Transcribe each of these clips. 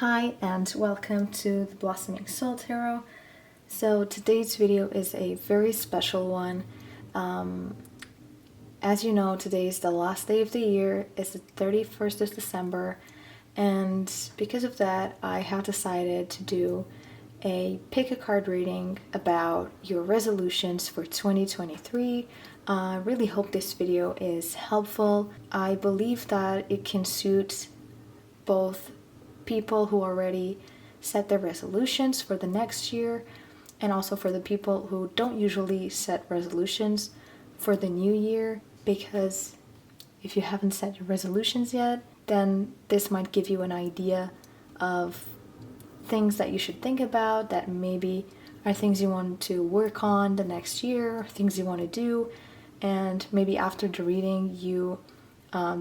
Hi and welcome to the Blossoming Soul Tarot. So today's video is a very special one. As you know, today is the last day of the year. It's the 31st of December, and because of that I have decided to do a pick a card reading about your resolutions for 2023. I really hope this video is helpful. I believe that it can suit both people who already set their resolutions for the next year and also for the people who don't usually set resolutions for the new year, because if you haven't set your resolutions yet, then this might give you an idea of things that you should think about that maybe are things you want to work on the next year, things you want to do, and maybe after the reading you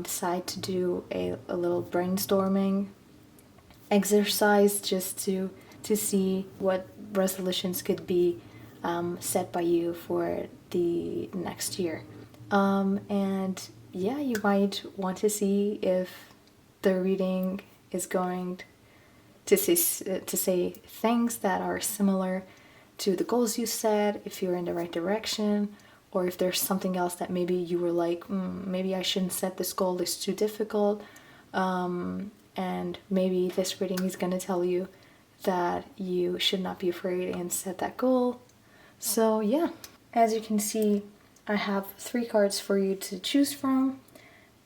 decide to do a little brainstorming exercise just to see what resolutions could be set by you for the next year. And yeah, you might want to see if the reading is going to say things that are similar to the goals you set, if you're in the right direction, or if there's something else that maybe you were like, maybe I shouldn't set this goal, it's too difficult. And maybe this reading is going to tell you that you should not be afraid and set that goal. So yeah, as you can see, I have 3 cards for you to choose from.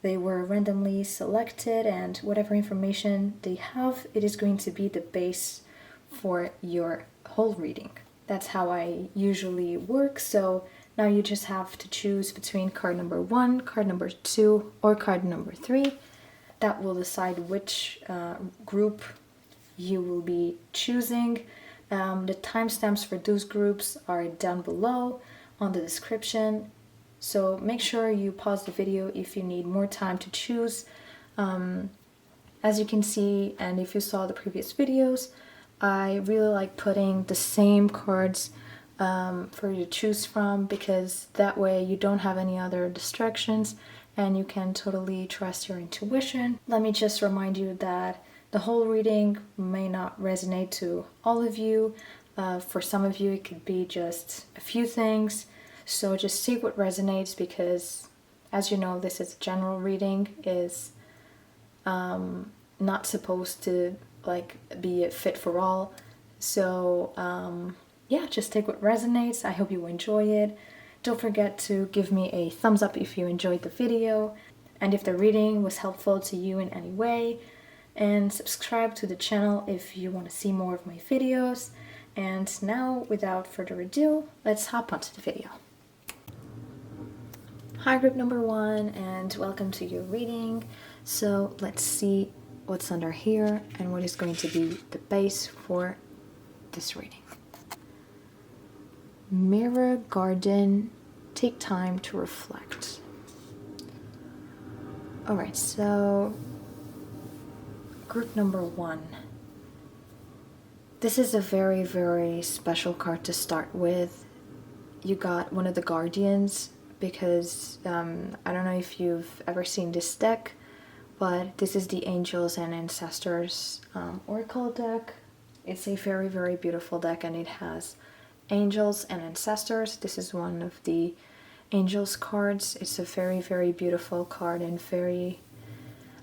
They were randomly selected, and whatever information they have, it is going to be the base for your whole reading. That's how I usually work. So now you just have to choose between card number 1, card number 2, or card number 3. That will decide which group you will be choosing. The timestamps for those groups are down below on the description, so make sure you pause the video if you need more time to choose. As you can see, and if you saw the previous videos, I really like putting the same cards for you to choose from, because that way you don't have any other distractions and you can totally trust your intuition. Let me just remind you that the whole reading may not resonate to all of you. For some of you it could be just a few things, so just see what resonates, because as you know, this is a general reading, is not supposed to like be a fit for all. So yeah, just take what resonates. I hope you enjoy it. Don't forget to give me a thumbs up if you enjoyed the video, and if the reading was helpful to you in any way, and subscribe to the channel if you want to see more of my videos. And now, without further ado, let's hop onto the video. Hi group number 1, and welcome to your reading. So let's see what's under here and what is going to be the base for this reading. Mirror garden, take time to reflect. Alright, so group number 1. This is a very, very special card to start with. You got one of the guardians, because I don't know if you've ever seen this deck, but this is the Angels and Ancestors Oracle deck. It's a very, very beautiful deck, and it has Angels and Ancestors. This is one of the Angels cards. It's a very, very beautiful card, and very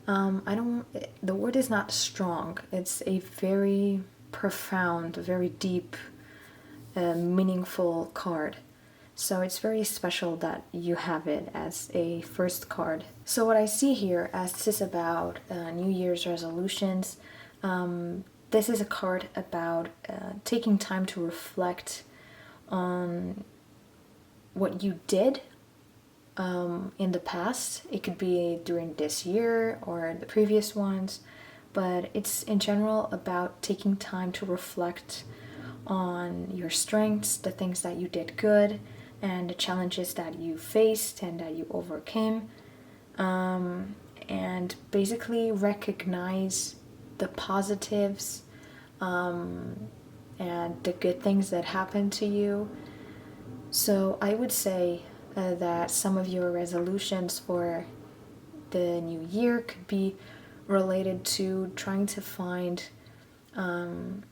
the word is not strong, it's a very profound, very deep, meaningful card. So it's very special that you have it as a first card. So what I see here, as this is about New Year's resolutions, this is a card about taking time to reflect on what you did in the past. It could be during this year or the previous ones, but it's in general about taking time to reflect on your strengths, the things that you did good, and the challenges that you faced and that you overcame, and basically recognize the positives and the good things that happened to you. So I would say that some of your resolutions for the new year could be related to trying to find and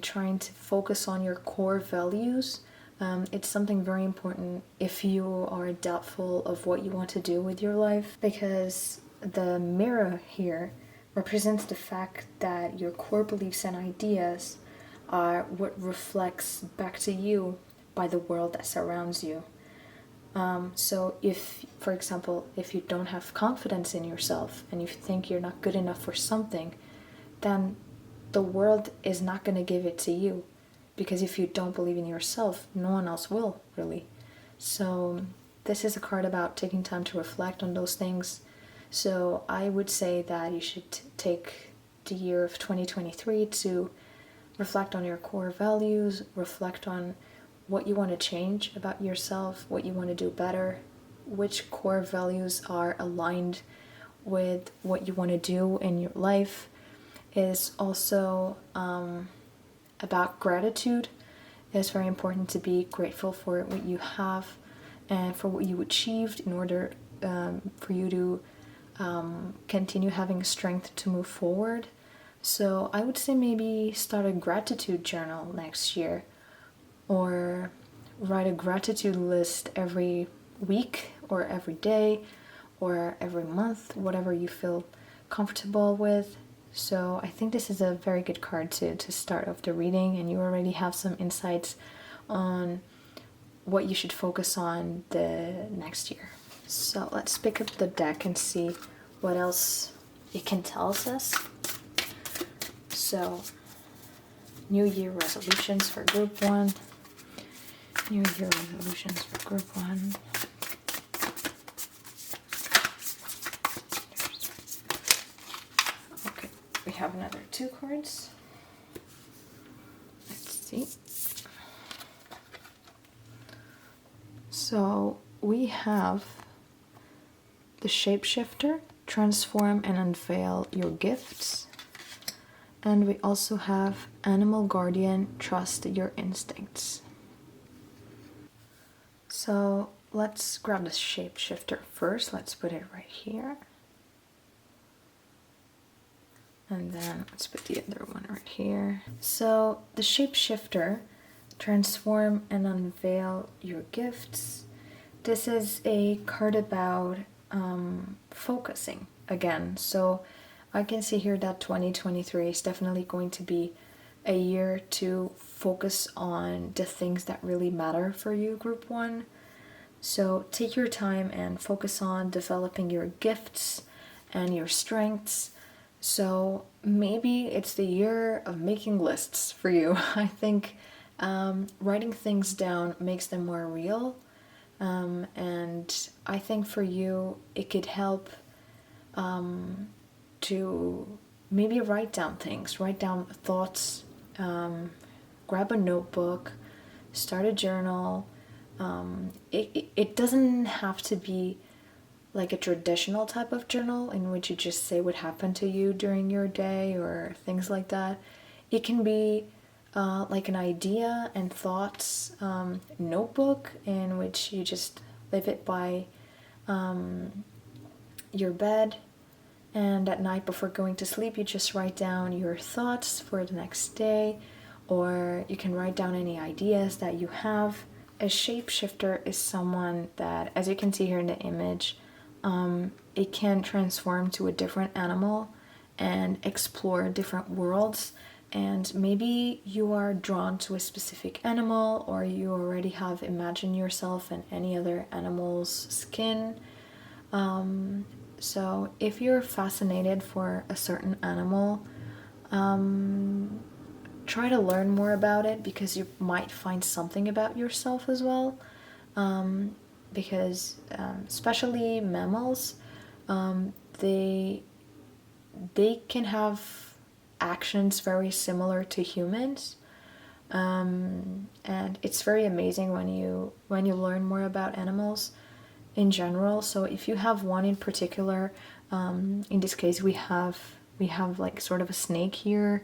trying to focus on your core values. It's something very important if you are doubtful of what you want to do with your life, because the mirror here represents the fact that your core beliefs and ideas are what reflects back to you by the world that surrounds you. So if, for example, if you don't have confidence in yourself and you think you're not good enough for something, then the world is not going to give it to you, because if you don't believe in yourself, no one else will, really. So this is a card about taking time to reflect on those things. So I would say that you should take the year of 2023 to reflect on your core values, reflect on what you want to change about yourself, what you want to do better, which core values are aligned with what you want to do in your life. Is also about gratitude. It's very important to be grateful for what you have and for what you achieved in order for you to continue having strength to move forward. So I would say maybe start a gratitude journal next year, or write a gratitude list every week or every day or every month, whatever you feel comfortable with. So I think this is a very good card to start off the reading, and you already have some insights on what you should focus on the next year. So let's pick up the deck and see what else it can tell us. So, New Year resolutions for Group 1. New Year resolutions for Group 1. Okay, we have another 2 cards. Let's see. So, we have the Shapeshifter, transform and unveil your gifts. And we also have Animal Guardian, trust your instincts. So let's grab the Shapeshifter first. Let's put it right here. And then let's put the other one right here. So the Shapeshifter, transform and unveil your gifts. This is a card about focusing again. So I can see here that 2023 is definitely going to be a year to focus on the things that really matter for you, Group 1. So take your time and focus on developing your gifts and your strengths. So maybe it's the year of making lists for you. I think writing things down makes them more real. And I think for you, it could help to maybe write down things, write down thoughts, grab a notebook, start a journal. It doesn't have to be like a traditional type of journal in which you just say what happened to you during your day or things like that. It can be like an idea and thoughts notebook in which you just leave it by your bed, and at night before going to sleep you just write down your thoughts for the next day, or you can write down any ideas that you have. A shapeshifter is someone that, as you can see here in the image, it can transform to a different animal and explore different worlds. And maybe you are drawn to a specific animal, or you already have imagined yourself in any other animal's skin. So if you're fascinated for a certain animal, try to learn more about it, because you might find something about yourself as well. Because especially mammals, they can have actions very similar to humans, and it's very amazing when you learn more about animals in general. So if you have one in particular, in this case we have like sort of a snake here,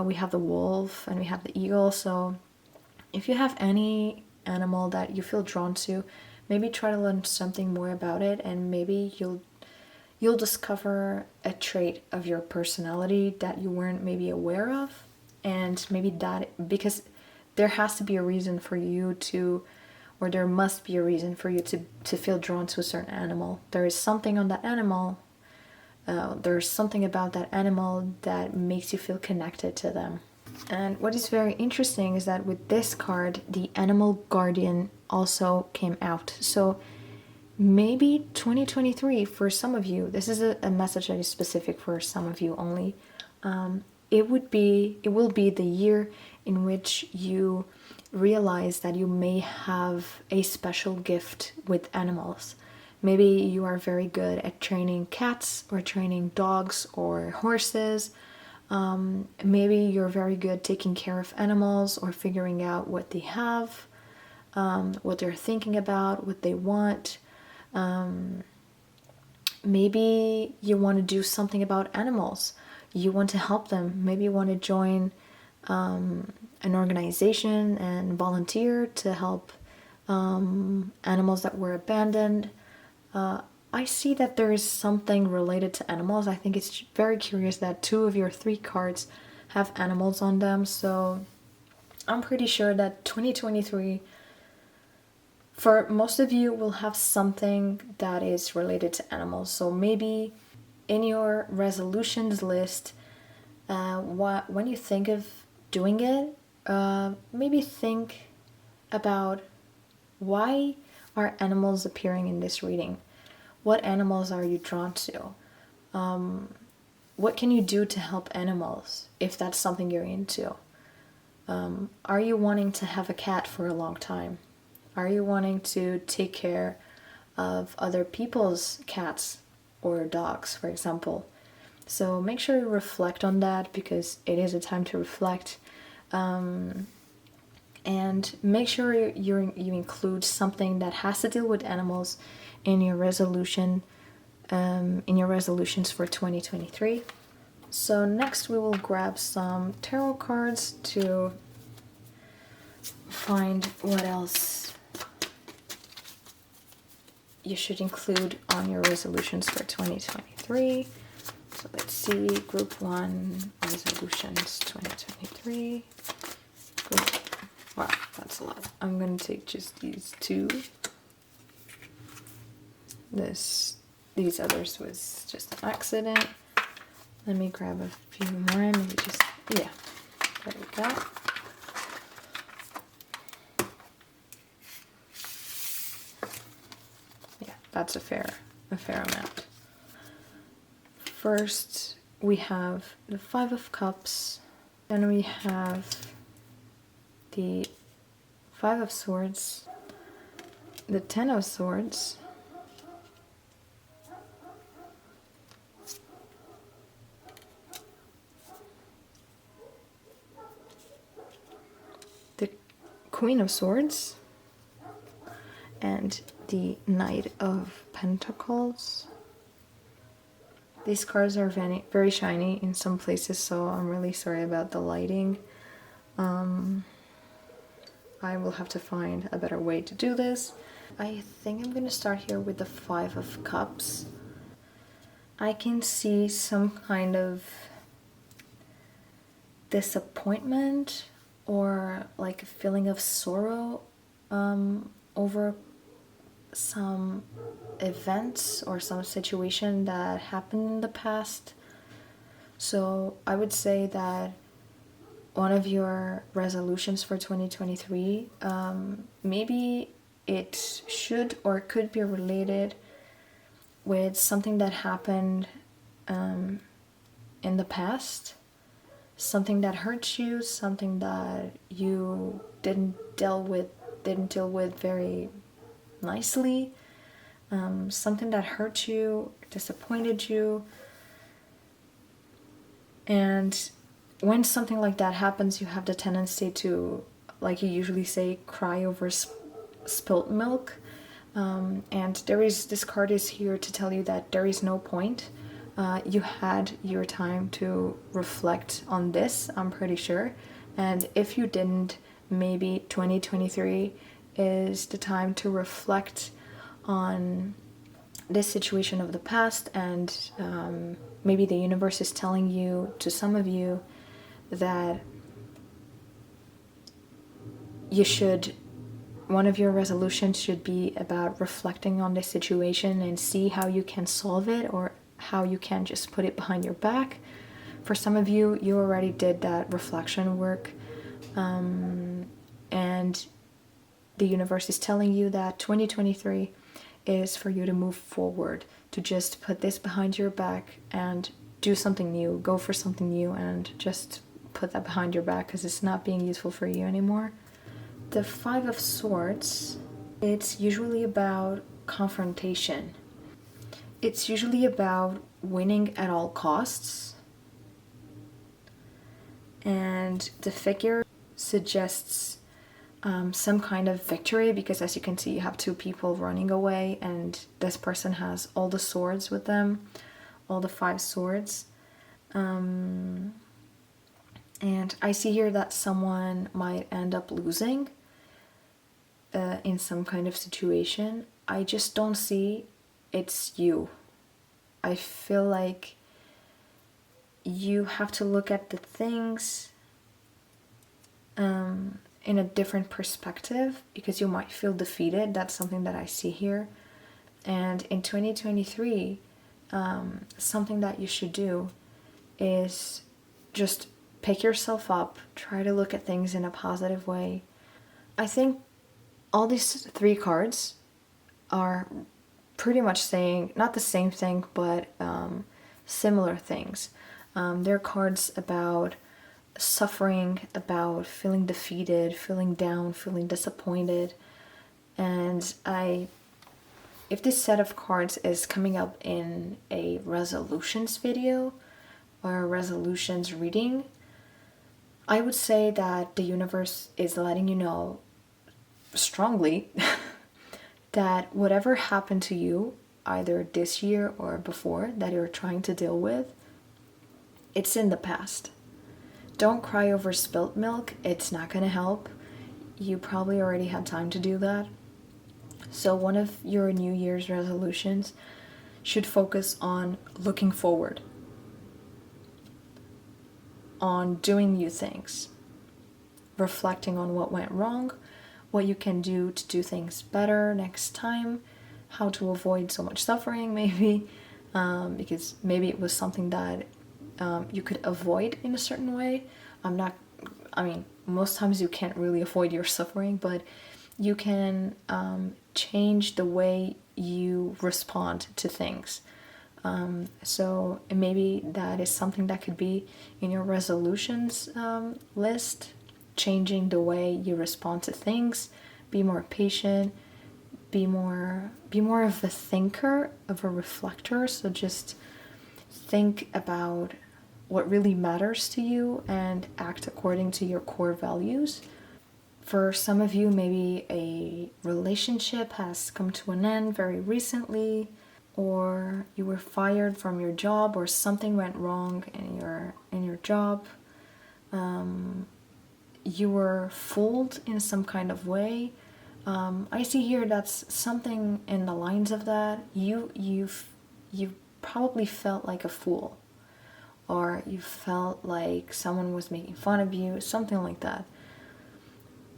we have the wolf and we have the eagle. So if you have any animal that you feel drawn to, maybe try to learn something more about it, and maybe you'll discover a trait of your personality that you weren't maybe aware of. And maybe that, because there has to be a reason for you to, or there must be a reason for you to feel drawn to a certain animal. There is something on that animal, there's something about that animal that makes you feel connected to them. And what is very interesting is that with this card, the animal guardian also came out. So maybe 2023 for some of you, this is a message that is specific for some of you only. It will be the year in which you realize that you may have a special gift with animals. Maybe you are very good at training cats or training dogs or horses. Maybe you're very good taking care of animals or figuring out what they have, what they're thinking about, what they want. Maybe you want to do something about animals. You want to help them. Maybe you want to join an organization and volunteer to help animals that were abandoned. I see that there is something related to animals. I think it's very curious that 2 of your 3 cards have animals on them. So I'm pretty sure that 2023, for most of you, will have something that is related to animals. So maybe in your resolutions list, when you think of doing it, maybe think about, why are animals appearing in this reading? What animals are you drawn to? What can you do to help animals if that's something you're into? Are you wanting to have a cat for a long time? Are you wanting to take care of other people's cats or dogs, for example? So make sure you reflect on that, because it is a time to reflect. And make sure you include something that has to deal with animals in your resolutions for 2023. So next we will grab some tarot cards to find what else you should include on your resolutions for 2023. So let's see, group 1, resolutions 2023. Wow, that's a lot. I'm gonna take just these 2. These others was just an accident. Let me grab a few more, maybe just, yeah, there we go. Yeah, that's a fair amount. First, we have the 5 of Cups, then we have the 5 of Swords, the 10 of Swords, the Queen of Swords, and the Knight of Pentacles. These cards are very, very shiny in some places, so I'm really sorry about the lighting. I will have to find a better way to do this. I think I'm gonna start here with the 5 of Cups. I can see some kind of disappointment or like a feeling of sorrow over some events or some situation that happened in the past. So I would say that one of your resolutions for 2023, maybe it should or could be related with something that happened in the past, something that hurt you, something that you didn't deal with very nicely, something that hurt you, disappointed you. And when something like that happens, you have the tendency to, like you usually say, cry over spilt milk. And this card is here to tell you that there is no point. You had your time to reflect on this, I'm pretty sure. And if you didn't, maybe 2023 is the time to reflect on this situation of the past, and maybe the universe is telling you, to some of you, that you should, one of your resolutions should be about reflecting on this situation and see how you can solve it, or how you can just put it behind your back. For some of you, you already did that reflection work, and the universe is telling you that 2023 is for you to move forward, to just put this behind your back and do something new, go for something new, and just put that behind your back because it's not being useful for you anymore. The Five of Swords, it's usually about confrontation. It's usually about winning at all costs. And the figure suggests some kind of victory, because as you can see, you have two people running away, and this person has all the swords with them, all the 5 swords. And I see here that someone might end up losing in some kind of situation. I just don't see it's you. I feel like you have to look at the things in a different perspective, because you might feel defeated. That's something that I see here. And in 2023, something that you should do is just pick yourself up, try to look at things in a positive way. I think all these 3 cards are pretty much saying not the same thing, but similar things. They're cards about suffering, about feeling defeated, feeling down, feeling disappointed. And if this set of cards is coming up in a resolutions video or a resolutions reading, I would say that the universe is letting you know strongly that whatever happened to you, either this year or before, that you're trying to deal with, it's in the past. Don't cry over spilt milk. It's not going to help. You probably already had time to do that. So one of your New Year's resolutions should focus on looking forward, on doing new things, reflecting on what went wrong, what you can do to do things better next time, how to avoid so much suffering maybe, because maybe it was something that you could avoid in a certain way. Most times you can't really avoid your suffering, but you can change the way you respond to things. So maybe that is something that could be in your resolutions list, changing the way you respond to things, be more patient, be more of a thinker, of a reflector. So just think about what really matters to you and act according to your core values. For some of you, maybe a relationship has come to an end very recently, or you were fired from your job, or something went wrong in your job. You were fooled in some kind of way. I see here that's something in the lines of that. You probably felt like a fool, or you felt like someone was making fun of you, something like that.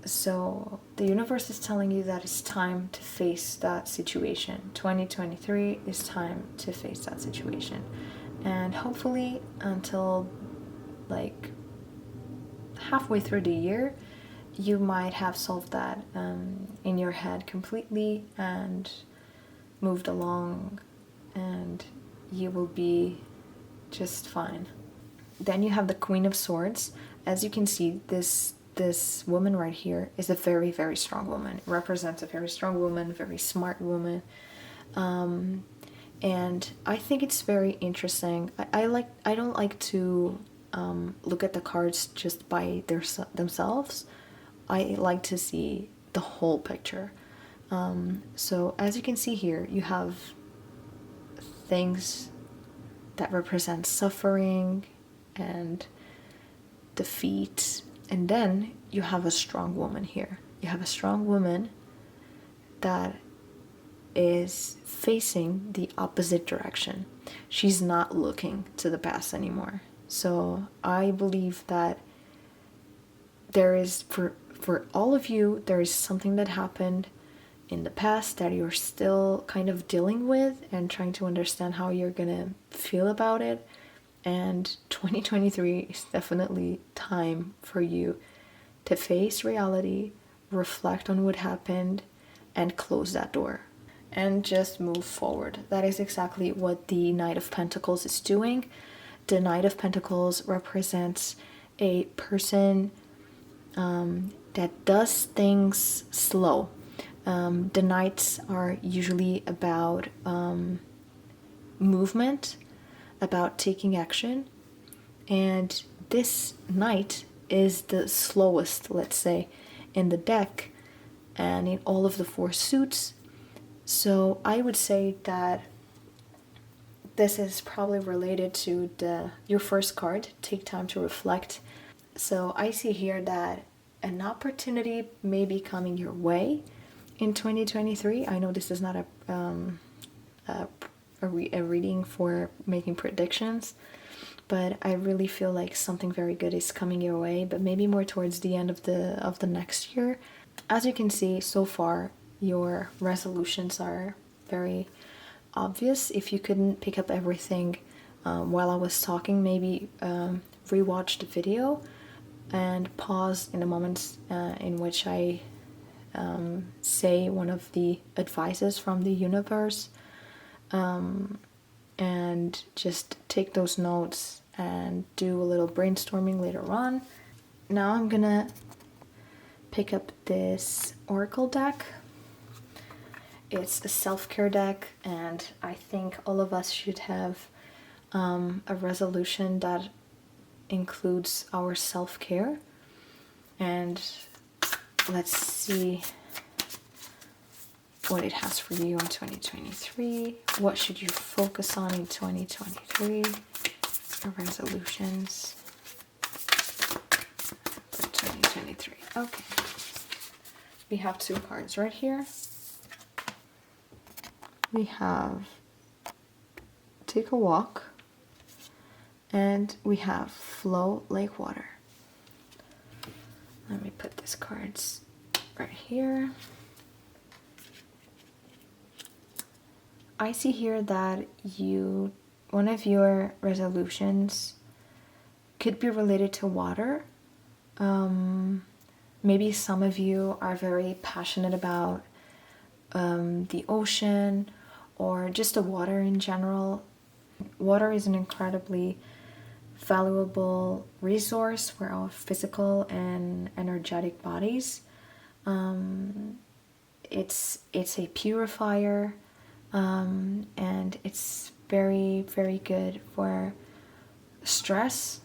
So the universe is telling you that it's time to face that situation. 2023 is time to face that situation. And hopefully until like halfway through the year, you might have solved that in your head completely and moved along, and you will be just fine. Then you have the Queen of Swords. As you can see, this woman right here is a very, very strong woman. It represents a very strong woman, very smart woman. And I think it's very interesting. I don't like to look at the cards just by themselves. I like to see the whole picture. So as you can see here, you have things that represent suffering and defeat, and then you have a strong woman here. You have a strong woman that is facing the opposite direction. She's not looking to the past anymore. So I believe that there is, for all of you, there is something that happened in the past that you're still kind of dealing with and trying to understand how you're gonna feel about it. And 2023 is definitely time for you to face reality, reflect on what happened, and close that door and just move forward. That is exactly what the Knight of Pentacles is doing. The Knight of Pentacles represents a person that does things slow. The Knights are usually about movement, about taking action, and this Knight is the slowest, let's say, in the deck and in all of the 4 suits. So I would say that this is probably related to your first card, take time to reflect. So I see here that an opportunity may be coming your way in 2023. I know this is not a reading for making predictions, but I really feel like something very good is coming your way, but maybe more towards the end of the next year. As you can see so far, your resolutions are very obvious. If you couldn't pick up everything while I was talking, maybe rewatch the video and pause in the moments in which I say one of the advices from the universe, and just take those notes and do a little brainstorming later on. Now I'm gonna pick up this Oracle deck. It's a self-care deck, and I think all of us should have a resolution that includes our self-care. And let's see what it has for you in 2023. What should you focus on in 2023? Your resolutions for 2023. Okay. We have 2 cards right here. We have Take a Walk, and we have Flow Like Water. Let me put these cards right here. I see here that one of your resolutions could be related to water. Maybe some of you are very passionate about the ocean or just the water in general. Water is an incredibly valuable resource for our physical and energetic bodies. It's a purifier, and it's very, very good for stress.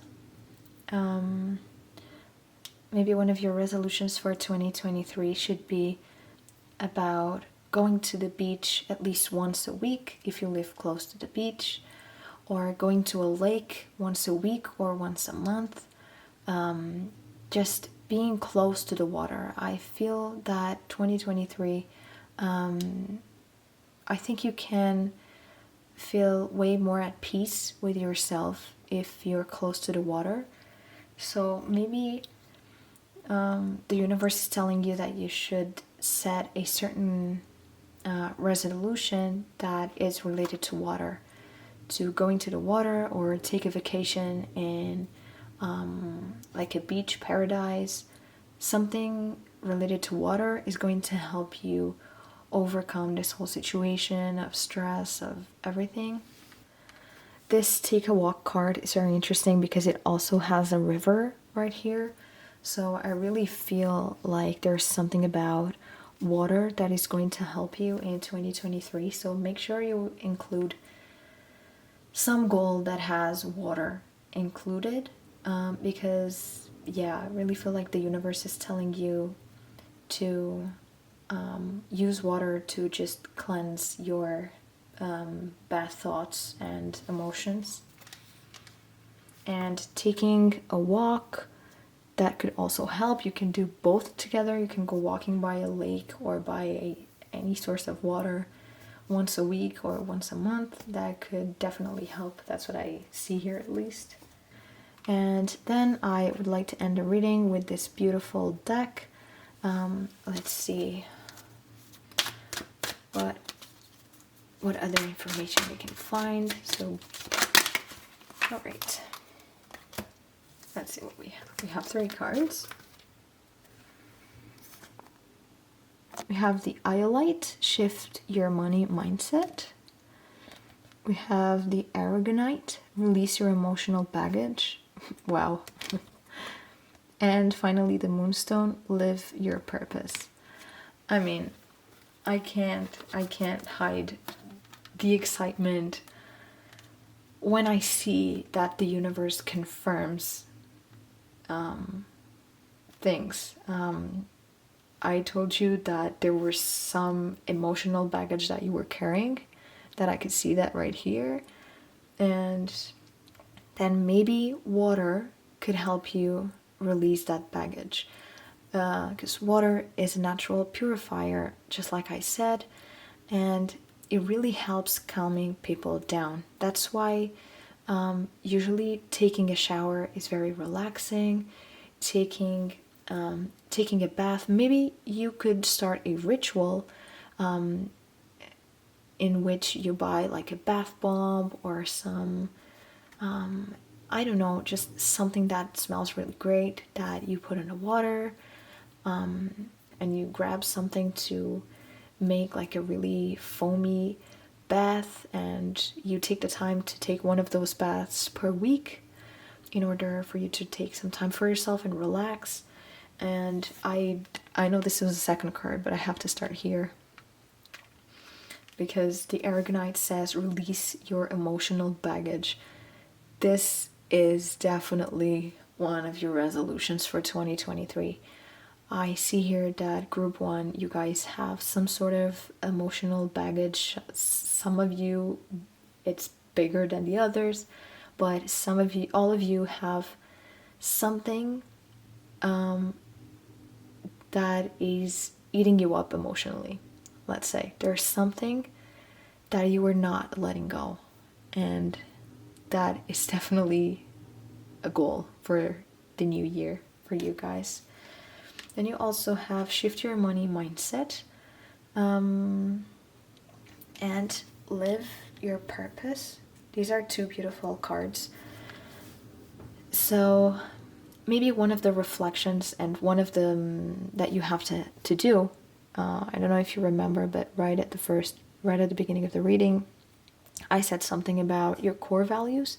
Maybe one of your resolutions for 2023 should be about going to the beach at least once a week if you live close to the beach, or going to a lake once a week or once a month. Just being close to the water. I feel that 2023, I think you can feel way more at peace with yourself if you're close to the water. So maybe the universe is telling you that you should set a certain resolution that is related to water, to going to the water or take a vacation in like a beach paradise. Something related to water is going to help you overcome this whole situation of stress, of everything. This Take a Walk card is very interesting because it also has a river right here. So I really feel like there's something about water that is going to help you in 2023. So make sure you include some goal that has water included, because yeah, I really feel like the universe is telling you to use water to just cleanse your bad thoughts and emotions. And taking a walk, that could also help. You can do both together. You can go walking by a lake or by any source of water. once a week or once a month, that could definitely help. That's what I see here at least. And then I would like to end the reading with this beautiful deck. Let's see what other information we can find. So, all right. Let's see what we have. We have 3 cards. We have the Iolite, Shift Your Money Mindset. We have the Aragonite, Release Your Emotional Baggage. Wow. And finally the Moonstone, Live Your Purpose. I mean, I can't hide the excitement when I see that the universe confirms things. I told you that there was some emotional baggage that you were carrying, that I could see that right here. And then maybe water could help you release that baggage. Because water is a natural purifier, just like I said, and it really helps calming people down. That's why usually taking a shower is very relaxing. Taking a bath, maybe you could start a ritual in which you buy like a bath bomb or some I don't know, just something that smells really great that you put in the water, and you grab something to make like a really foamy bath, and you take the time to take one of those baths per week in order for you to take some time for yourself and relax. And I know this is the second card, but I have to start here because the Aragonite says release your emotional baggage. This is definitely one of your resolutions for 2023. I see here that group 1, you guys have some sort of emotional baggage. Some of you, it's bigger than the others, but some of you, all of you have something that is eating you up emotionally. Let's say there's something that you are not letting go, and that is definitely a goal for the new year for you guys. Then you also have Shift Your Money Mindset, and Live Your Purpose. These are 2 beautiful cards. So maybe one of the reflections and one of them that you have to do, I don't know if you remember, but right at the beginning of the reading, I said something about your core values.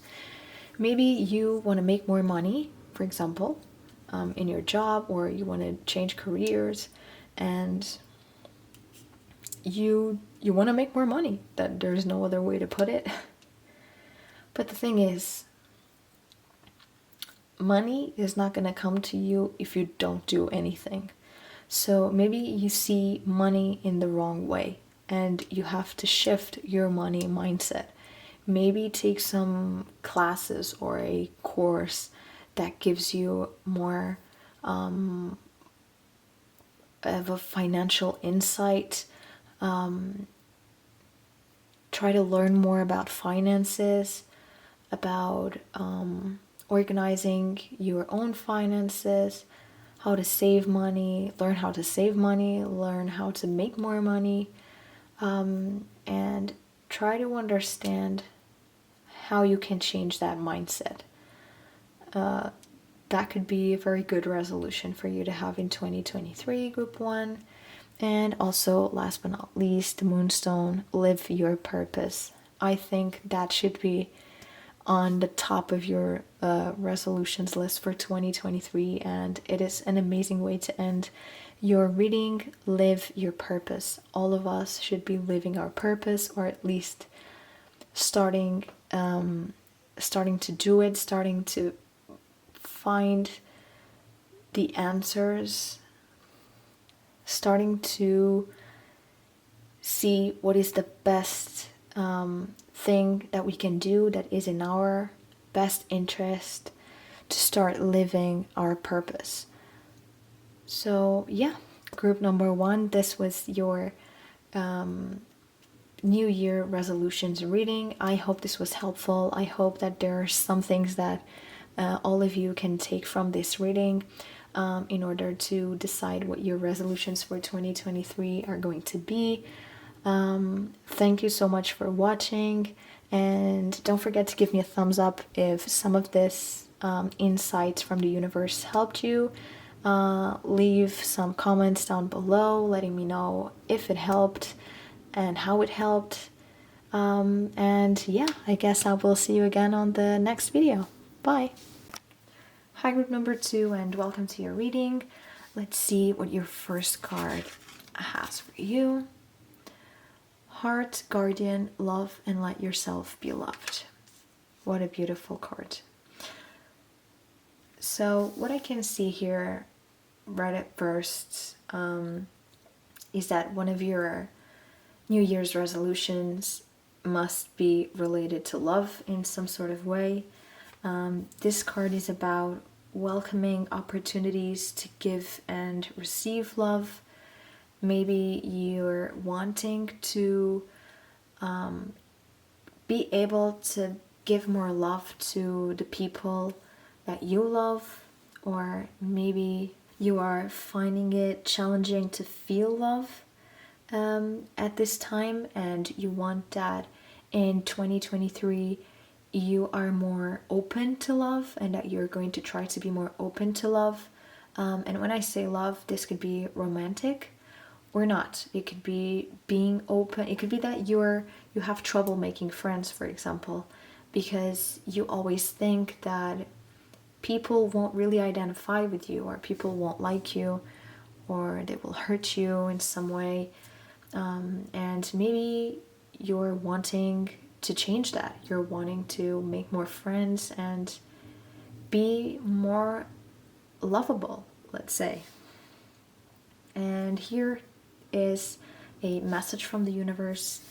Maybe you want to make more money, for example, in your job, or you want to change careers, and you want to make more money. That there's no other way to put it. But the thing is, money is not going to come to you if you don't do anything. So maybe you see money in the wrong way, and you have to shift your money mindset. Maybe take some classes or a course that gives you more of a financial insight. Try to learn more about finances, about organizing your own finances, how to save money, learn how to save money, learn how to make more money, and try to understand how you can change that mindset. That could be a very good resolution for you to have in 2023, group 1. And also, last but not least, the Moonstone, Live Your Purpose. I think that should be on the top of your resolutions list for 2023, and it is an amazing way to end your reading. Live your purpose. All of us should be living our purpose, or at least starting to do it, starting to find the answers, starting to see what is the best thing that we can do that is in our best interest to start living our purpose. So yeah, group number 1, this was your New Year resolutions reading. I hope this was helpful. I hope that there are some things that all of you can take from this reading in order to decide what your resolutions for 2023 are going to be. Thank you so much for watching, and don't forget to give me a thumbs up if some of this insights from the universe helped you. Leave some comments down below letting me know if it helped and how it helped. And yeah, I guess I will see you again on the next video. Bye! Hi group number 2, and welcome to your reading. Let's see what your first card has for you. Heart, Guardian, love and let yourself be loved. What a beautiful card. So what I can see here right at first is that one of your New Year's resolutions must be related to love in some sort of way. This card is about welcoming opportunities to give and receive love. Maybe you're wanting to be able to give more love to the people that you love, or maybe you are finding it challenging to feel love at this time, and you want that in 2023 you are more open to love, and that you're going to try to be more open to love. And when I say love, this could be romantic or not. It could be being open. It could be that you have trouble making friends, for example, because you always think that people won't really identify with you, or people won't like you, or they will hurt you in some way. And maybe you're wanting to change that. You're wanting to make more friends and be more lovable, let's say. And here is a message from the universe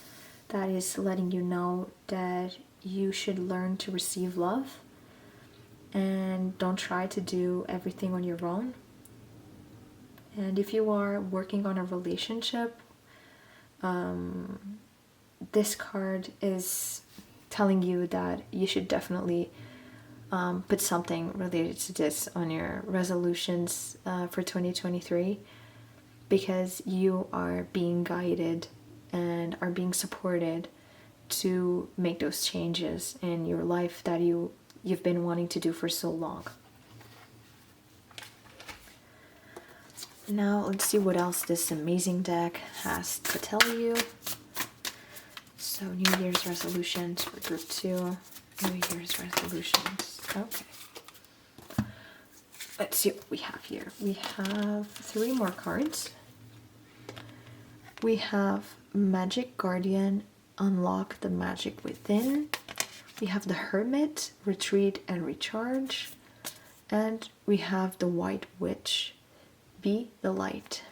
that is letting you know that you should learn to receive love and don't try to do everything on your own. And if you are working on a relationship, this card is telling you that you should definitely put something related to this on your resolutions for 2023, because you are being guided and are being supported to make those changes in your life that you've been wanting to do for so long. Now let's see what else this amazing deck has to tell you. So New Year's resolutions for group 2. New Year's resolutions. Okay. Let's see what we have here. We have 3 more cards. We have Magic Guardian, unlock the magic within. We have the Hermit, retreat and recharge. And we have the White Witch, be the light.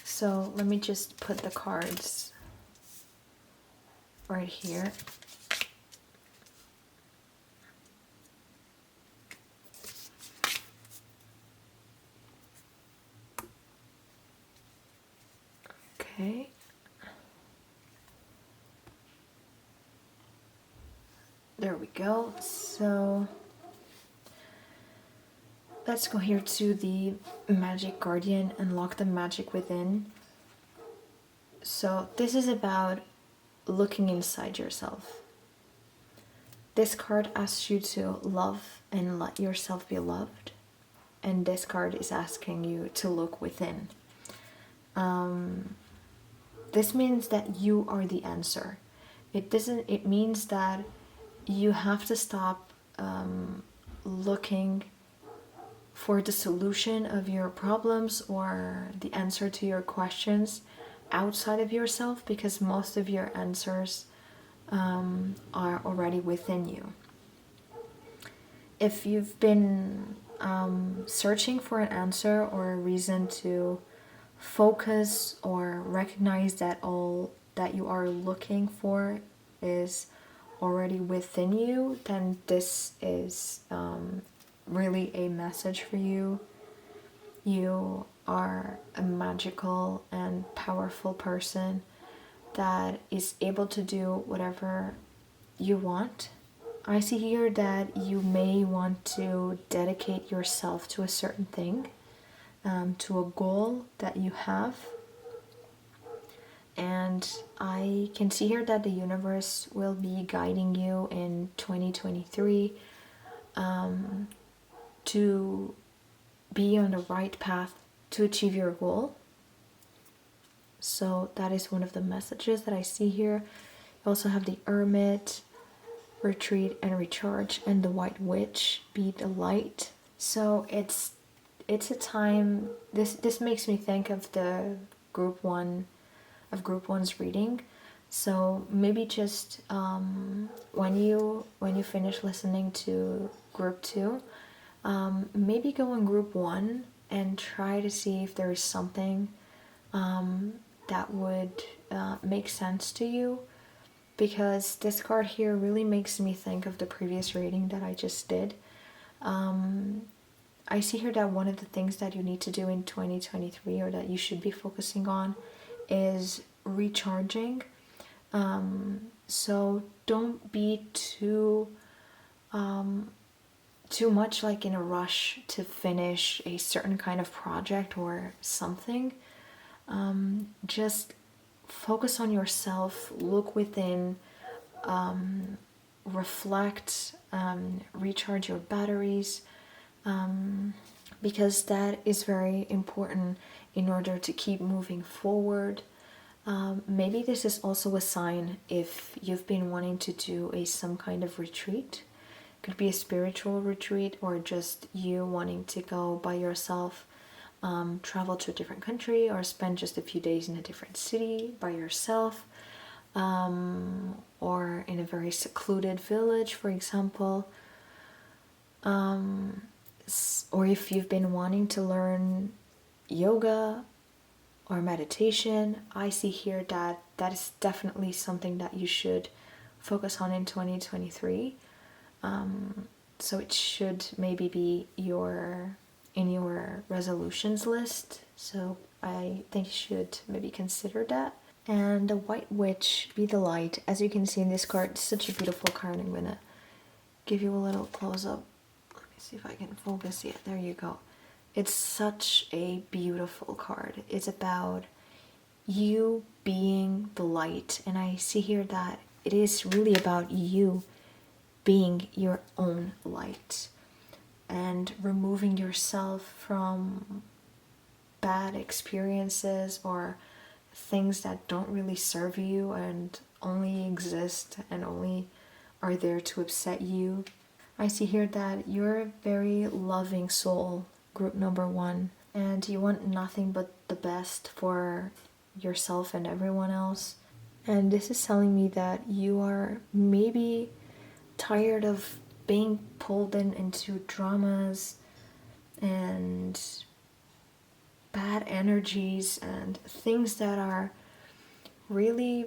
So let me just put the cards right here. Okay. There we go. So let's go here to the Magic Guardian, unlock the magic within. So this is about looking inside yourself. This card asks you to love and let yourself be loved. And this card is asking you to look within. This means that you are the answer. It means that you have to stop looking for the solution of your problems or the answer to your questions outside of yourself, because most of your answers are already within you. If you've been searching for an answer or a reason to focus or recognize that all that you are looking for is already within you, then this is really a message for you You are a magical and powerful person that is able to do whatever you want. I see here that you may want to dedicate yourself to a certain thing, to a goal that you have. And I can see here that the universe will be guiding you in 2023 to be on the right path to achieve your goal. So that is one of the messages that I see here. You also have the Hermit, retreat and recharge, and the White Witch, be the light. So it's a time, this makes me think of the group one's reading. So maybe just when you finish listening to group 2, maybe go in group 1 and try to see if there is something that would make sense to you, because this card here really makes me think of the previous reading that I just did. I see here that one of the things that you need to do in 2023, or that you should be focusing on, is recharging. So don't be too much like in a rush to finish a certain kind of project or something. Just focus on yourself, look within, reflect, recharge your batteries, because that is very important in order to keep moving forward. Maybe this is also a sign if you've been wanting to do some kind of retreat. Could be a spiritual retreat, or just you wanting to go by yourself, travel to a different country, or spend just a few days in a different city by yourself, or in a very secluded village, for example. Or if you've been wanting to learn yoga or meditation, I see here that that is definitely something that you should focus on in 2023. So it should maybe be in your resolutions list. So I think you should maybe consider that. And the White Witch, be the light. As you can see in this card, it's such a beautiful card. I'm gonna give you a little close up. Let me see if I can focus. Yeah, there you go. It's such a beautiful card. It's about you being the light. And I see here that it is really about you being your own light and removing yourself from bad experiences or things that don't really serve you and only exist and only are there to upset you. I see here that you're a very loving soul, group number 1, and you want nothing but the best for yourself and everyone else. And this is telling me that you are maybe tired of being pulled into dramas and bad energies and things that are really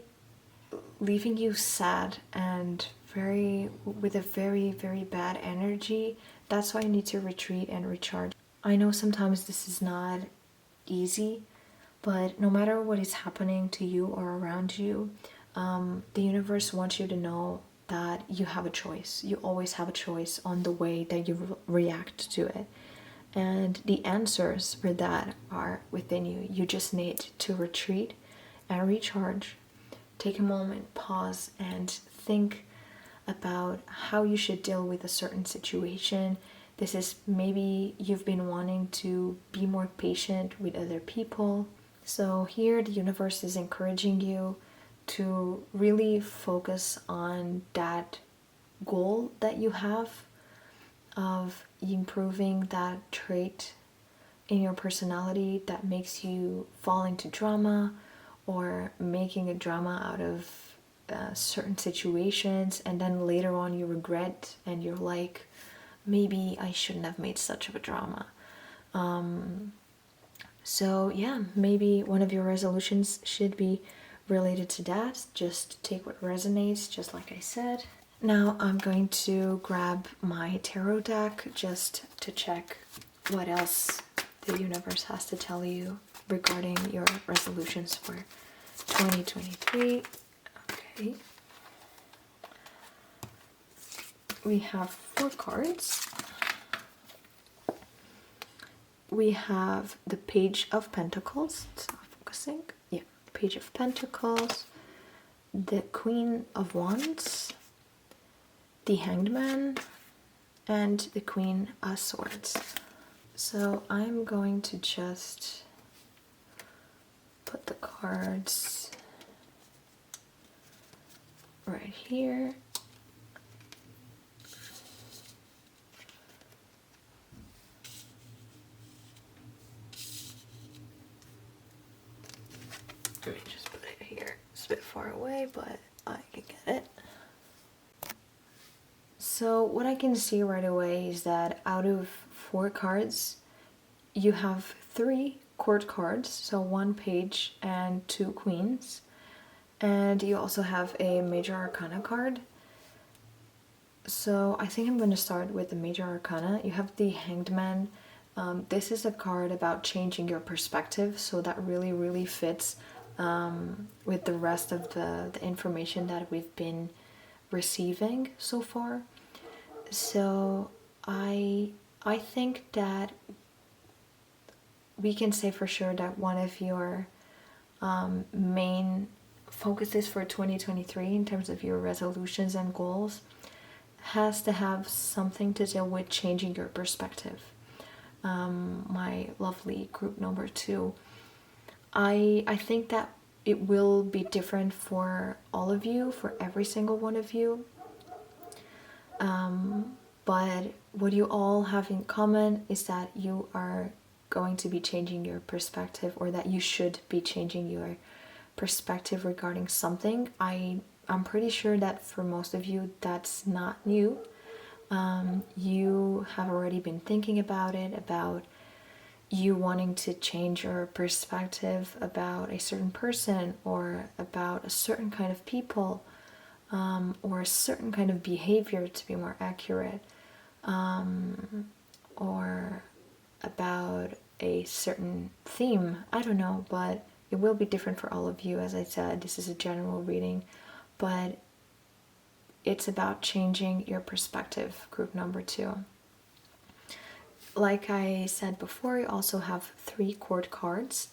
leaving you sad and with a very, very bad energy. That's why you need to retreat and recharge. I know sometimes this is not easy, but no matter what is happening to you or around you, the universe wants you to know that you have a choice. You always have a choice on the way that you react to it. And the answers for that are within you. You just need to retreat and recharge. Take a moment, pause, and think about how you should deal with a certain situation. This is maybe you've been wanting to be more patient with other people. So here the universe is encouraging you to really focus on that goal that you have of improving that trait in your personality that makes you fall into drama, or making a drama out of certain situations, and then later on you regret and you're like, maybe I shouldn't have made such of a drama. So yeah, maybe one of your resolutions should be related to that. Just take what resonates, just like I said. Now I'm going to grab my tarot deck just to check what else the universe has to tell you regarding your resolutions for 2023. Okay. We have 4 cards. We have the Page of Pentacles. It's not focusing. Yeah, Page of Pentacles. The Queen of Wands. The Hanged Man. And the Queen of Swords. So I'm going to just put the cards right here. Let me just put it here. It's a bit far away, but I can get it. So what I can see right away is that out of 4 cards, you have 3 court cards, so 1 page and 2 queens. And you also have a Major Arcana card. So I think I'm going to start with the Major Arcana. You have the Hanged Man. This is a card about changing your perspective, so that really fits with the rest of the information that we've been receiving so far. So I think that we can say for sure that one of your main focuses for 2023 in terms of your resolutions and goals has to have something to do with changing your perspective. My lovely group number 2. I think that it will be different for all of you, for every single one of you. But what you all have in common is that you are going to be changing your perspective, or that you should be changing your perspective regarding something. I'm pretty sure that for most of you that's not new. You have already been thinking about it, about you wanting to change your perspective about a certain person, or about a certain kind of people, or a certain kind of behavior, to be more accurate, or about a certain theme. I don't know, but it will be different for all of you. As I said, this is a general reading, but it's about changing your perspective, group number 2. Like I said before, you also have 3 court cards.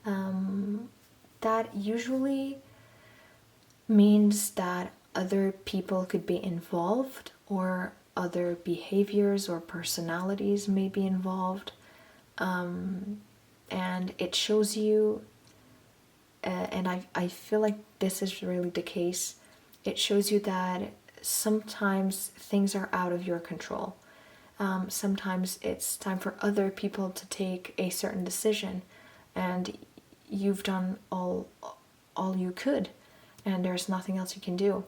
That usually means that other people could be involved, or other behaviors or personalities may be involved. And it shows you, and I feel like this is really the case, it shows you that sometimes things are out of your control. Sometimes it's time for other people to take a certain decision, and you've done all you could, and there's nothing else you can do.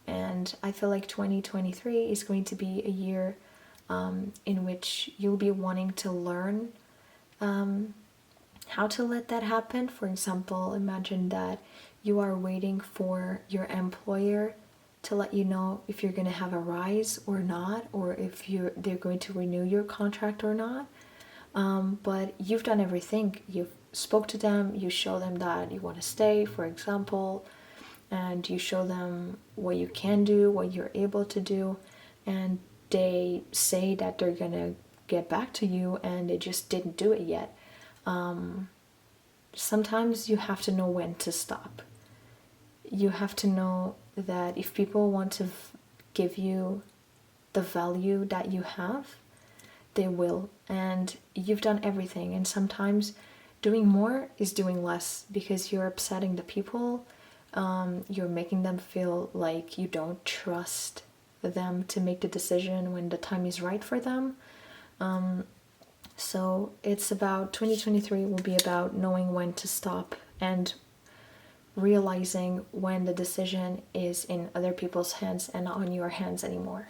And I feel like 2023 is going to be a year in which you'll be wanting to learn how to let that happen. For example, imagine that you are waiting for your employer to let you know if you're going to have a rise or not, or if they're going to renew your contract or not. But you've done everything. You've spoke to them, you show them that you want to stay, for example, and you show them what you can do, what you're able to do, and they say that they're going to get back to you, and they just didn't do it yet. Sometimes you have to know when to stop. You have to know that if people want to give you the value that you have, they will. And you've done everything. And sometimes doing more is doing less, because you're upsetting the people. You're making them feel like you don't trust them to make the decision when the time is right for them. So it's about 2023 will be about knowing when to stop, and realizing when the decision is in other people's hands and not on your hands anymore.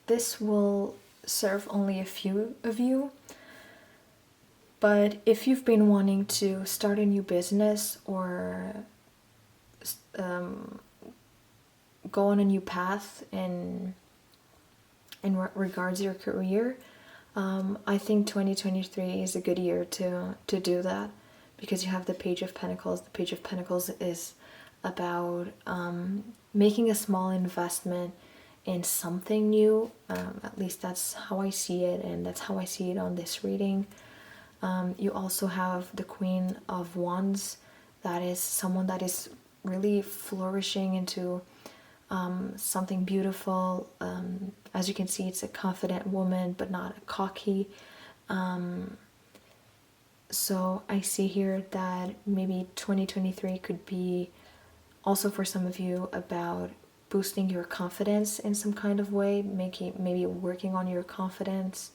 This will serve only a few of you, but if you've been wanting to start a new business, or go on a new path in regards to your career, I think 2023 is a good year to do that, because you have the Page of Pentacles. The Page of Pentacles is about making a small investment in something new. At least that's how I see it, and that's how I see it on this reading. You also have the Queen of Wands. That is someone that is really flourishing into something beautiful. As you can see, it's a confident woman, but not a cocky. So I see here that maybe 2023 could be also for some of you about boosting your confidence in some kind of way, maybe working on your confidence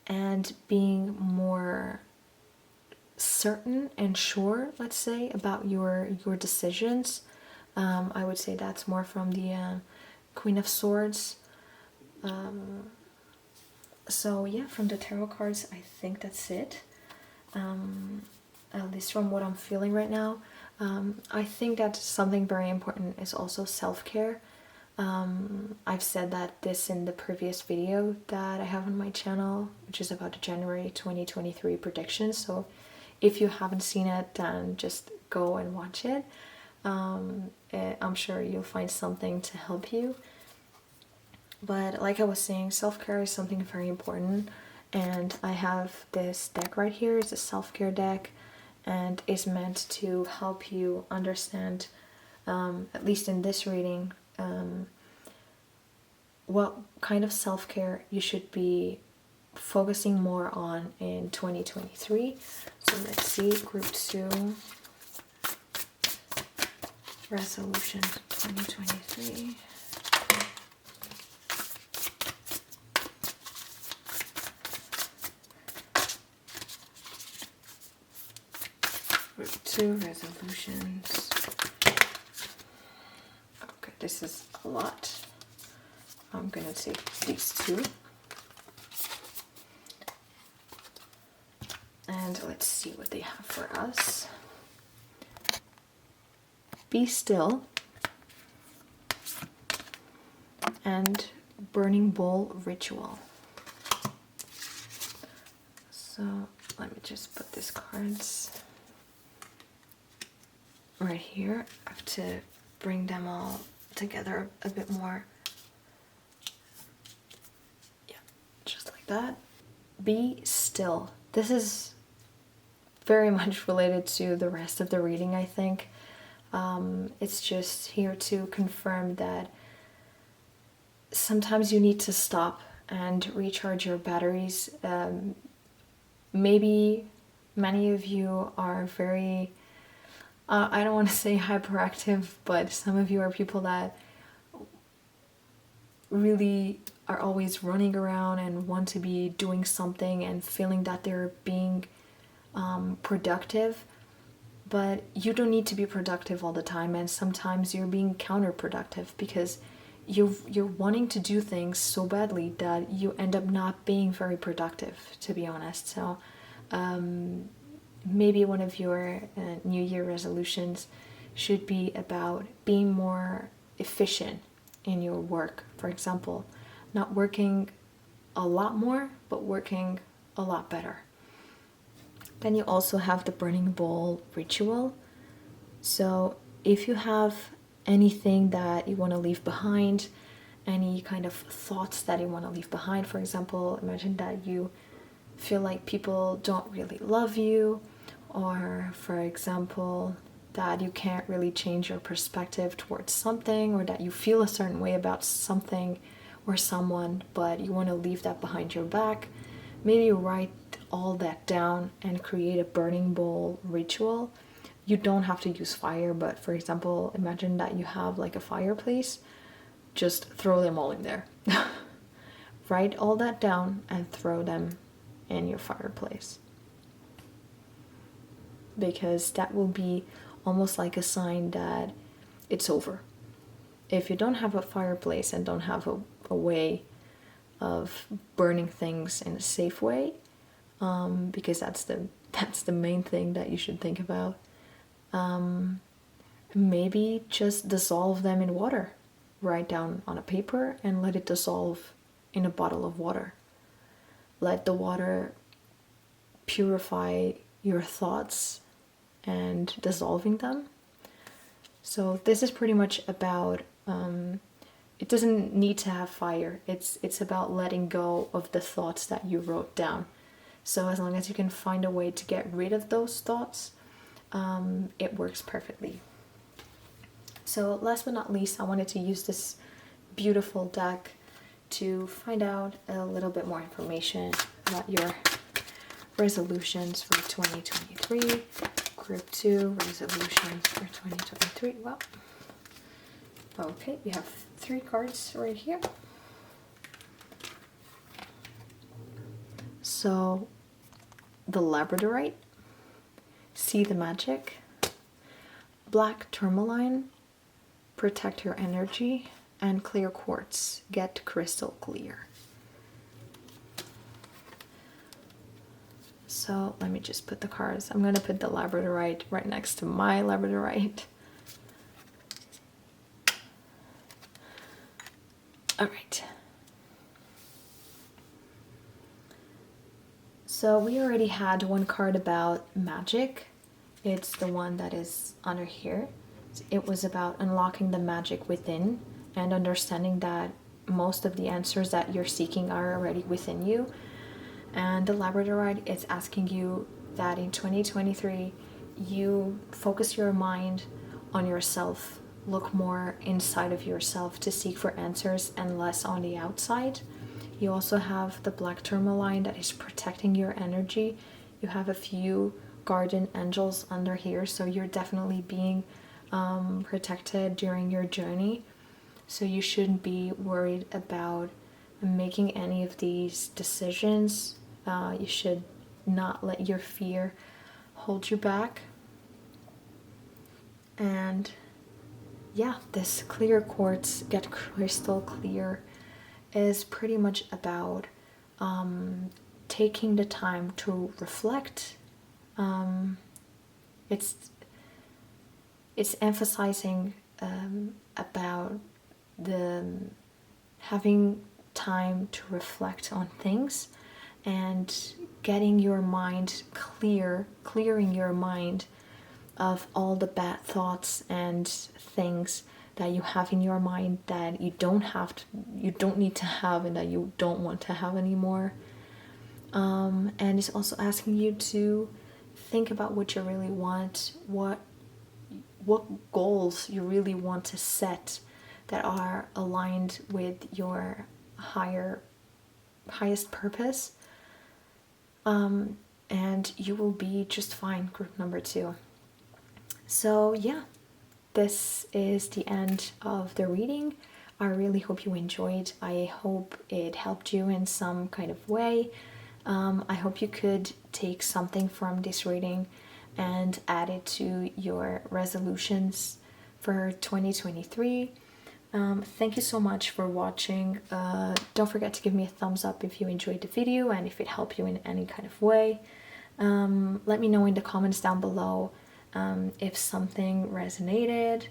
and being more certain and sure, let's say, about your decisions. I would say that's more from the Queen of Swords. So yeah, from the tarot cards, I think that's it. At least from what I'm feeling right now. I think that something very important is also self-care. I've said that this in the previous video that I have on my channel, which is about the January 2023 predictions. So if you haven't seen it, then just go and watch it. I'm sure you'll find something to help you. But like I was saying, self-care is something very important. And I have this deck right here. It's a self-care deck, and it's meant to help you understand, at least in this reading, what kind of self-care you should be focusing more on in 2023. So let's see, group 2, resolution 2023. Group 2 resolutions. Okay, this is a lot. I'm gonna take these two. And let's see what they have for us. Be still and burning bowl ritual. So let me just put these cards right here. I have to bring them all together a bit more. Yeah, just like that. Be still. This is very much related to the rest of the reading, I think. It's just here to confirm that sometimes you need to stop and recharge your batteries. Maybe many of you are very, I don't want to say hyperactive, but some of you are people that really are always running around and want to be doing something and feeling that they're being productive. But you don't need to be productive all the time, and sometimes you're being counterproductive because you're wanting to do things so badly that you end up not being very productive, to be honest. So maybe one of your New Year resolutions should be about being more efficient in your work. For example, not working a lot more, but working a lot better. Then you also have the burning bowl ritual. So if you have anything that you want to leave behind, any kind of thoughts that you want to leave behind, for example, imagine that you feel like people don't really love you, or for example, that you can't really change your perspective towards something, or that you feel a certain way about something or someone, but you want to leave that behind your back. Maybe write all that down and create a burning bowl ritual. You don't have to use fire, but for example, imagine that you have like a fireplace. Just throw them all in there. Write all that down and throw them in your fireplace. Because that will be almost like a sign that it's over. If you don't have a fireplace and don't have a way of burning things in a safe way, because that's the main thing that you should think about, maybe just dissolve them in water. Write down on a paper and let it dissolve in a bottle of water. let the water purify your thoughts and dissolving them. So this is pretty much about, it doesn't need to have fire. It's about letting go of the thoughts that you wrote down. So as long as you can find a way to get rid of those thoughts, it works perfectly. So last but not least, I wanted to use this beautiful deck to find out a little bit more information about your resolutions for 2023. Group 2 resolutions for 2023. Well, okay, we have 3 cards right here. So, the Labradorite, See the Magic, Black Tourmaline, Protect Your Energy, and Clear Quartz, Get Crystal Clear. So let me just put the cards. I'm going to put the Labradorite right next to my Labradorite. All right. So we already had one card about magic. It's the one that is under here. It was about unlocking the magic within and understanding that most of the answers that you're seeking are already within you. And the Labradorite is asking you that in 2023, you focus your mind on yourself, look more inside of yourself to seek for answers and less on the outside. You also have the Black Tourmaline that is protecting your energy. You have a few guardian angels under here, so you're definitely being protected during your journey. So you shouldn't be worried about making any of these decisions. You should not let your fear hold you back. And yeah, this Clear Quartz, Get Crystal Clear, is pretty much about taking the time to reflect. It's emphasizing about the having time to reflect on things and getting your mind clearing your mind of all the bad thoughts and things that you have in your mind that you don't need to have and that you don't want to have anymore. And it's also asking you to think about what you really want, what goals you really want to set that are aligned with your highest purpose. And you will be just fine, group number 2. So yeah, this is the end of the reading. I really hope you enjoyed. I hope it helped you in some kind of way. I hope you could take something from this reading and add it to your resolutions for 2023. Thank you so much for watching. Don't forget to give me a thumbs up if you enjoyed the video and if it helped you in any kind of way. Let me know in the comments down below if something resonated.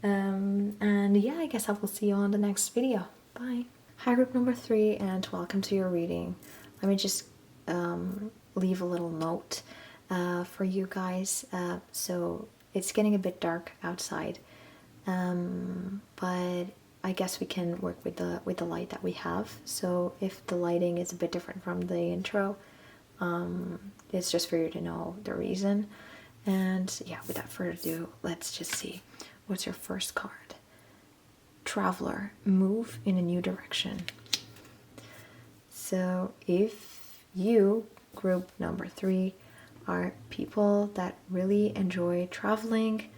And yeah, I guess I will see you on the next video. Bye. Hi, group number 3, and welcome to your reading. Let me just leave a little note for you guys. So it's getting a bit dark outside, but I guess we can work with the light that we have. So if the lighting is a bit different from the intro, it's just for you to know the reason. And yeah, without further ado, let's just see. What's your first card? Traveler, move in a new direction. So if you, group number 3, are people that really enjoy traveling,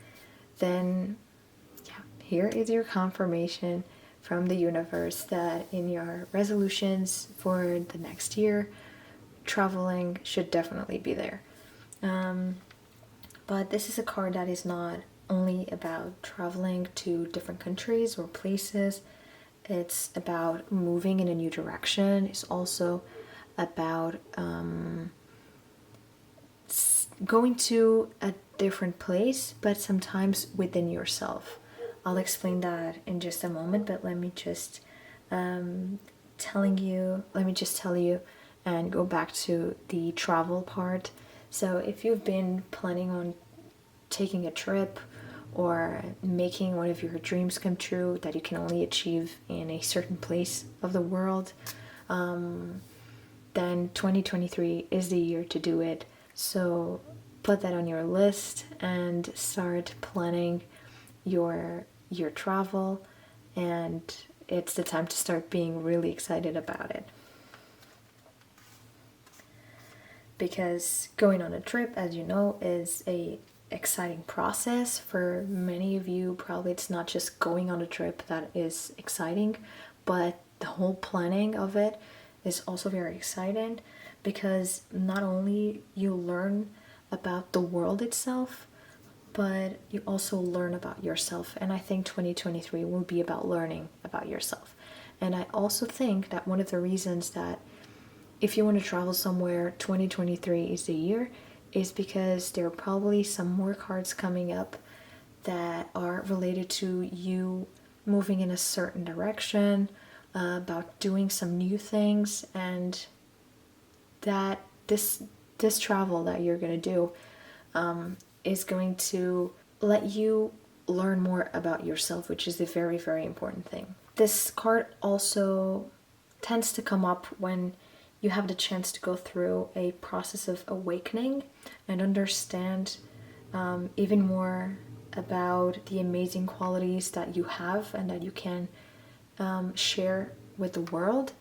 then yeah, here is your confirmation from the universe that in your resolutions for the next year, traveling should definitely be there. But this is a card that is not only about traveling to different countries or places. It's about moving in a new direction. It's also about going to a different place, but sometimes within yourself. I'll explain that in just a moment, but let me just tell you and go back to the travel part. So if you've been planning on taking a trip or making one of your dreams come true that you can only achieve in a certain place of the world, then 2023 is the year to do it. So put that on your list and start planning your travel, and it's the time to start being really excited about it. Because going on a trip, as you know, is a exciting process. For many of you, probably it's not just going on a trip that is exciting, but the whole planning of it is also very exciting, because not only you learn about the world itself, but you also learn about yourself. And I think 2023 will be about learning about yourself. And I also think that one of the reasons that if you want to travel somewhere, 2023 is the year, is because there are probably some more cards coming up that are related to you moving in a certain direction, about doing some new things, and that this travel that you're going to do is going to let you learn more about yourself, which is a very, very important thing. This card also tends to come up when you have the chance to go through a process of awakening and understand even more about the amazing qualities that you have and that you can share with the world.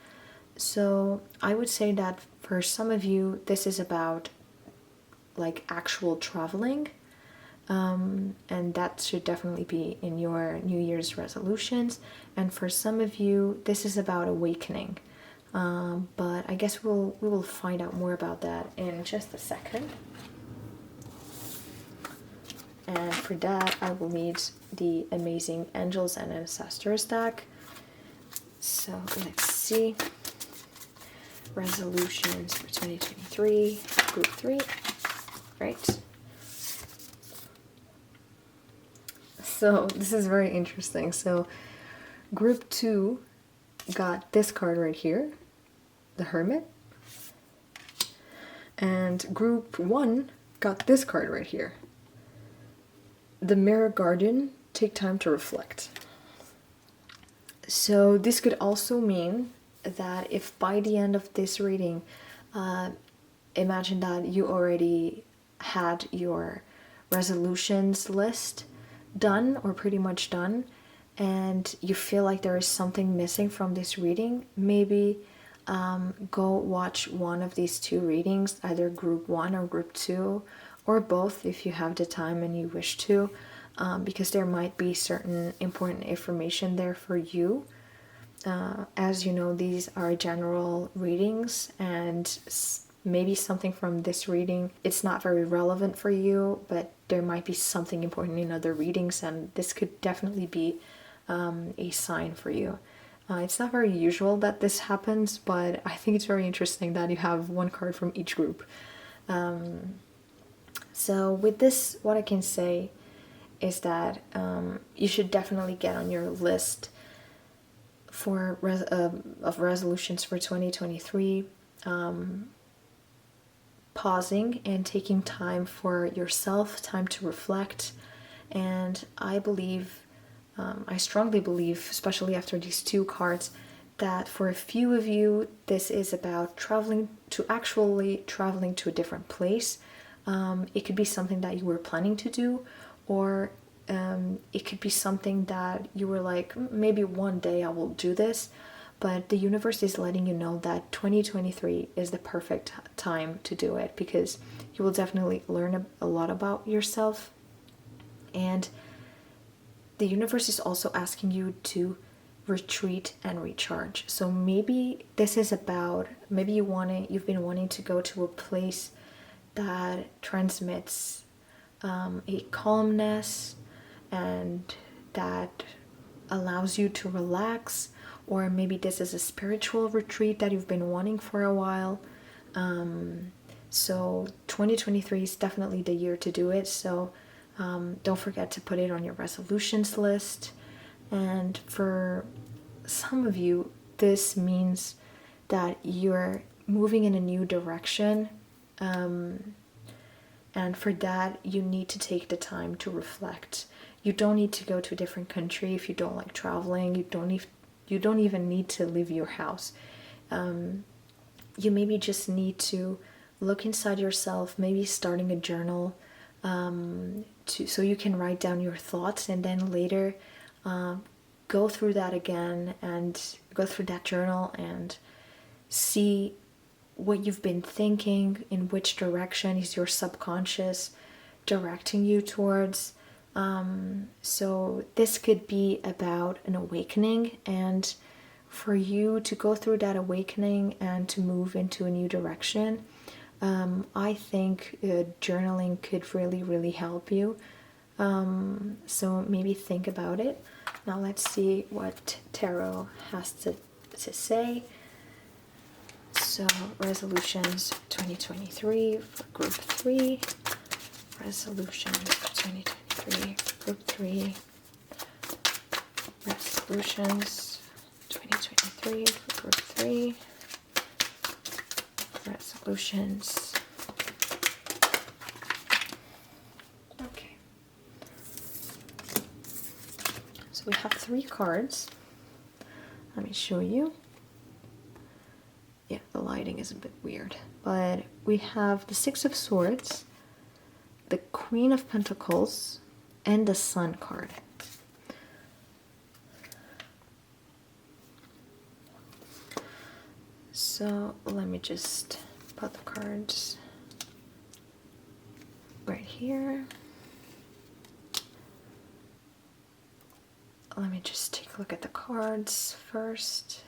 So I would say that for some of you, this is about like actual traveling, and that should definitely be in your New Year's resolutions. And for some of you, this is about awakening. But I guess we will find out more about that in just a second. And for that, I will need the Amazing Angels and Ancestors deck. So let's see. Resolutions for 2023, group 3, right? So this is very interesting. So group 2 got this card right here, the Hermit. And group 1 got this card right here, the Mirror Guardian. Take time to reflect. So this could also mean that if by the end of this reading, imagine that you already had your resolutions list done or pretty much done, and you feel like there is something missing from this reading, maybe go watch one of these two readings, either group 1 or group 2, or both if you have the time and you wish to, because there might be certain important information there for you. As you know, these are general readings, and maybe something from this reading, it's not very relevant for you, but there might be something important in other readings, and this could definitely be a sign for you. It's not very usual that this happens, but I think it's very interesting that you have one card from each group. So with this, what I can say is that you should definitely get on your list for of resolutions for 2023, pausing and taking time for yourself, time to reflect. And I believe, I strongly believe, especially after these two cards, that for a few of you, this is about actually traveling to a different place. It could be something that you were planning to do, or it could be something that you were like, maybe one day I will do this, but the universe is letting you know that 2023 is the perfect time to do it, because you will definitely learn a lot about yourself, and the universe is also asking you to retreat and recharge. So maybe this is about, maybe you've been wanting to go to a place that transmits a calmness and that allows you to relax, or maybe this is a spiritual retreat that you've been wanting for a while. So 2023 is definitely the year to do it. So don't forget to put it on your resolutions list. And for some of you, this means that you're moving in a new direction. And for that, you need to take the time to reflect. You don't need to go to a different country if you don't like traveling. You don't even need to leave your house. You maybe just need to look inside yourself, maybe starting a journal, so you can write down your thoughts, and then later go through that again and go through that journal and see what you've been thinking, in which direction is your subconscious directing you towards. So this could be about an awakening, and for you to go through that awakening and to move into a new direction. I think journaling could really, really help you. So maybe think about it. Now let's see what tarot has to say. So resolutions 2023 for group 3. Resolutions 2023 group 3. Resolutions 2023 for group 3. Resolutions. Okay. So we have 3 cards. Let me show you. Yeah, the lighting is a bit weird. But we have the 6 of Swords, the Queen of Pentacles, and the Sun card. So let me just put the cards right here. Let me just take a look at the cards first.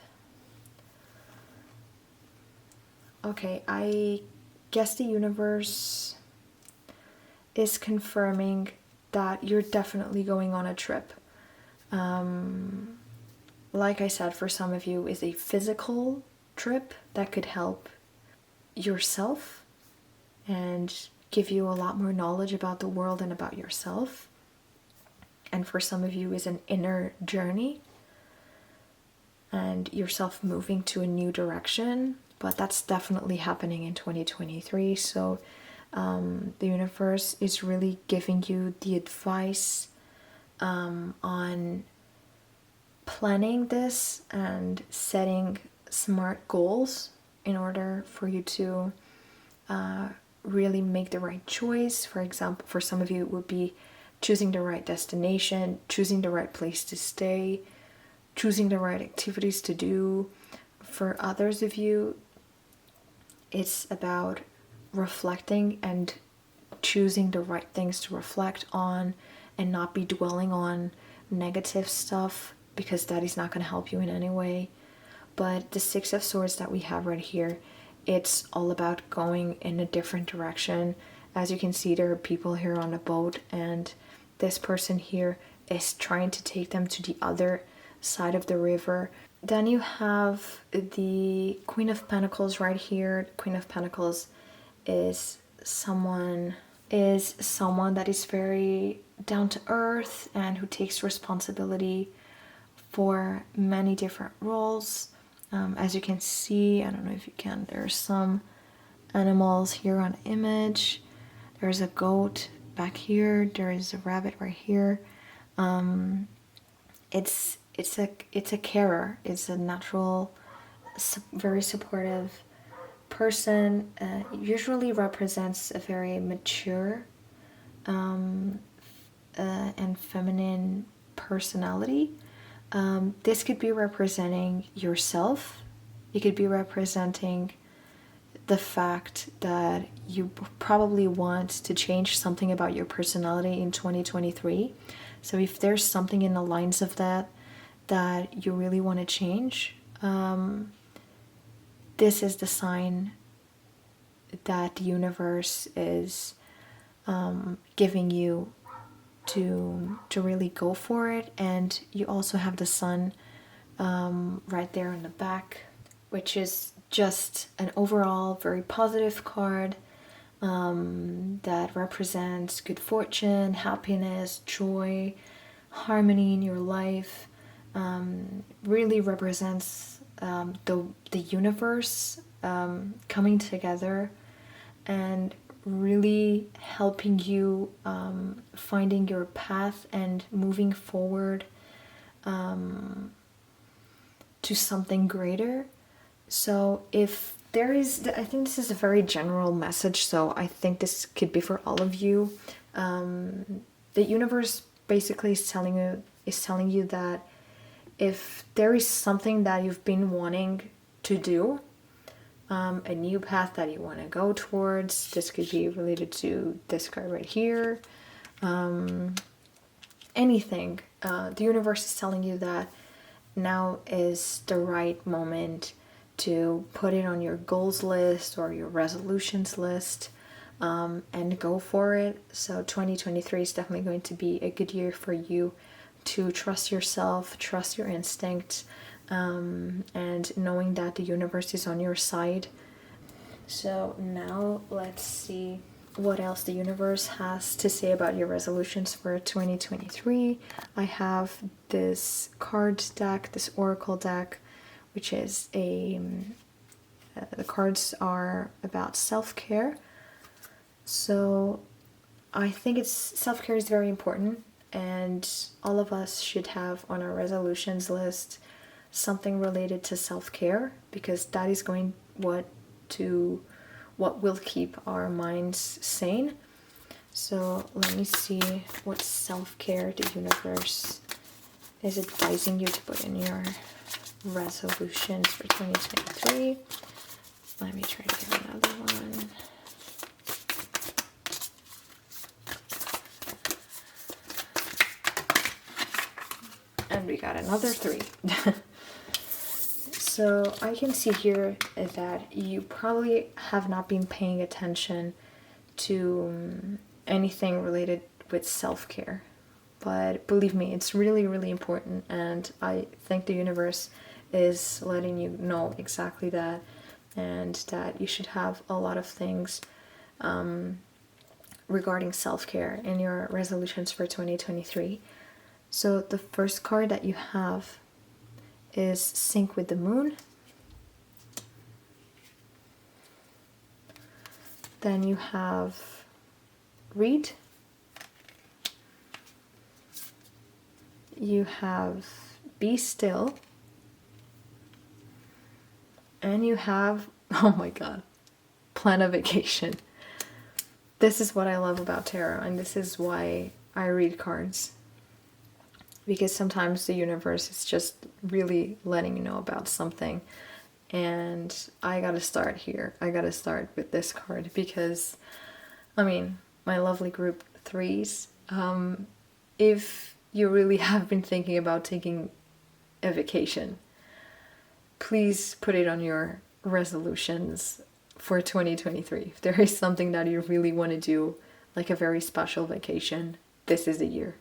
Okay, I guess the universe is confirming that you're definitely going on a trip. Like I said, for some of you, is a physical trip that could help yourself and give you a lot more knowledge about the world and about yourself. And for some of you, is an inner journey and yourself moving to a new direction. But that's definitely happening in 2023. So the universe is really giving you the advice on planning this and setting smart goals in order for you to really make the right choice. For example, for some of you, it would be choosing the right destination, choosing the right place to stay, choosing the right activities to do. For others of you, it's about reflecting and choosing the right things to reflect on and not be dwelling on negative stuff, because that is not going to help you in any way. But the 6 of Swords that we have right here, it's all about going in a different direction. As you can see, there are people here on a boat, and this person here is trying to take them to the other side of the river. Then you have the Queen of Pentacles right here. The Queen of Pentacles is someone that is very down to earth and who takes responsibility for many different roles. As you can see, I don't know if you can, there's some animals here on image. There's a goat back here. There is a rabbit right here. It's a carer. It's a natural, very supportive person. Usually represents a very mature and feminine personality. This could be representing yourself. It could be representing the fact that you probably want to change something about your personality in 2023. So if there's something in the lines of that you really want to change, this is the sign that the universe is giving you to really go for it. And you also have the Sun right there in the back, which is just an overall very positive card that represents good fortune, happiness, joy, harmony in your life. Really represents the universe coming together and really helping you finding your path and moving forward to something greater. So if there is, I think this is a very general message, so I think this could be for all of you. The universe basically is telling you that if there is something that you've been wanting to do, a new path that you want to go towards, this could be related to this card right here, anything, the universe is telling you that now is the right moment to put it on your goals list or your resolutions list, and go for it. So 2023 is definitely going to be a good year for you to trust yourself, trust your instincts, and knowing that the universe is on your side. So now let's see what else the universe has to say about your resolutions for 2023. I have this cards deck, this oracle deck, which is the cards are about self-care. So I think self-care is very important, and all of us should have on our resolutions list something related to self-care, because that is what will keep our minds sane. So let me see what self-care the universe is advising you to put in your resolutions for 2023. Let me try to get another one. And we got another 3. So I can see here that you probably have not been paying attention to anything related with self-care. But believe me, it's really, really important, and I think the universe is letting you know exactly that, and that you should have a lot of things regarding self-care in your resolutions for 2023. So the first card that you have is Sync with the Moon. Then you have Read. You have Be Still. And you have, oh my god, Plan a Vacation. This is what I love about tarot, and this is why I read cards. Because sometimes the universe is just really letting you know about something. And I gotta start here. I gotta start with this card because, I mean, my lovely group 3s, if you really have been thinking about taking a vacation, please put it on your resolutions for 2023. If there is something that you really want to do, like a very special vacation, this is the year.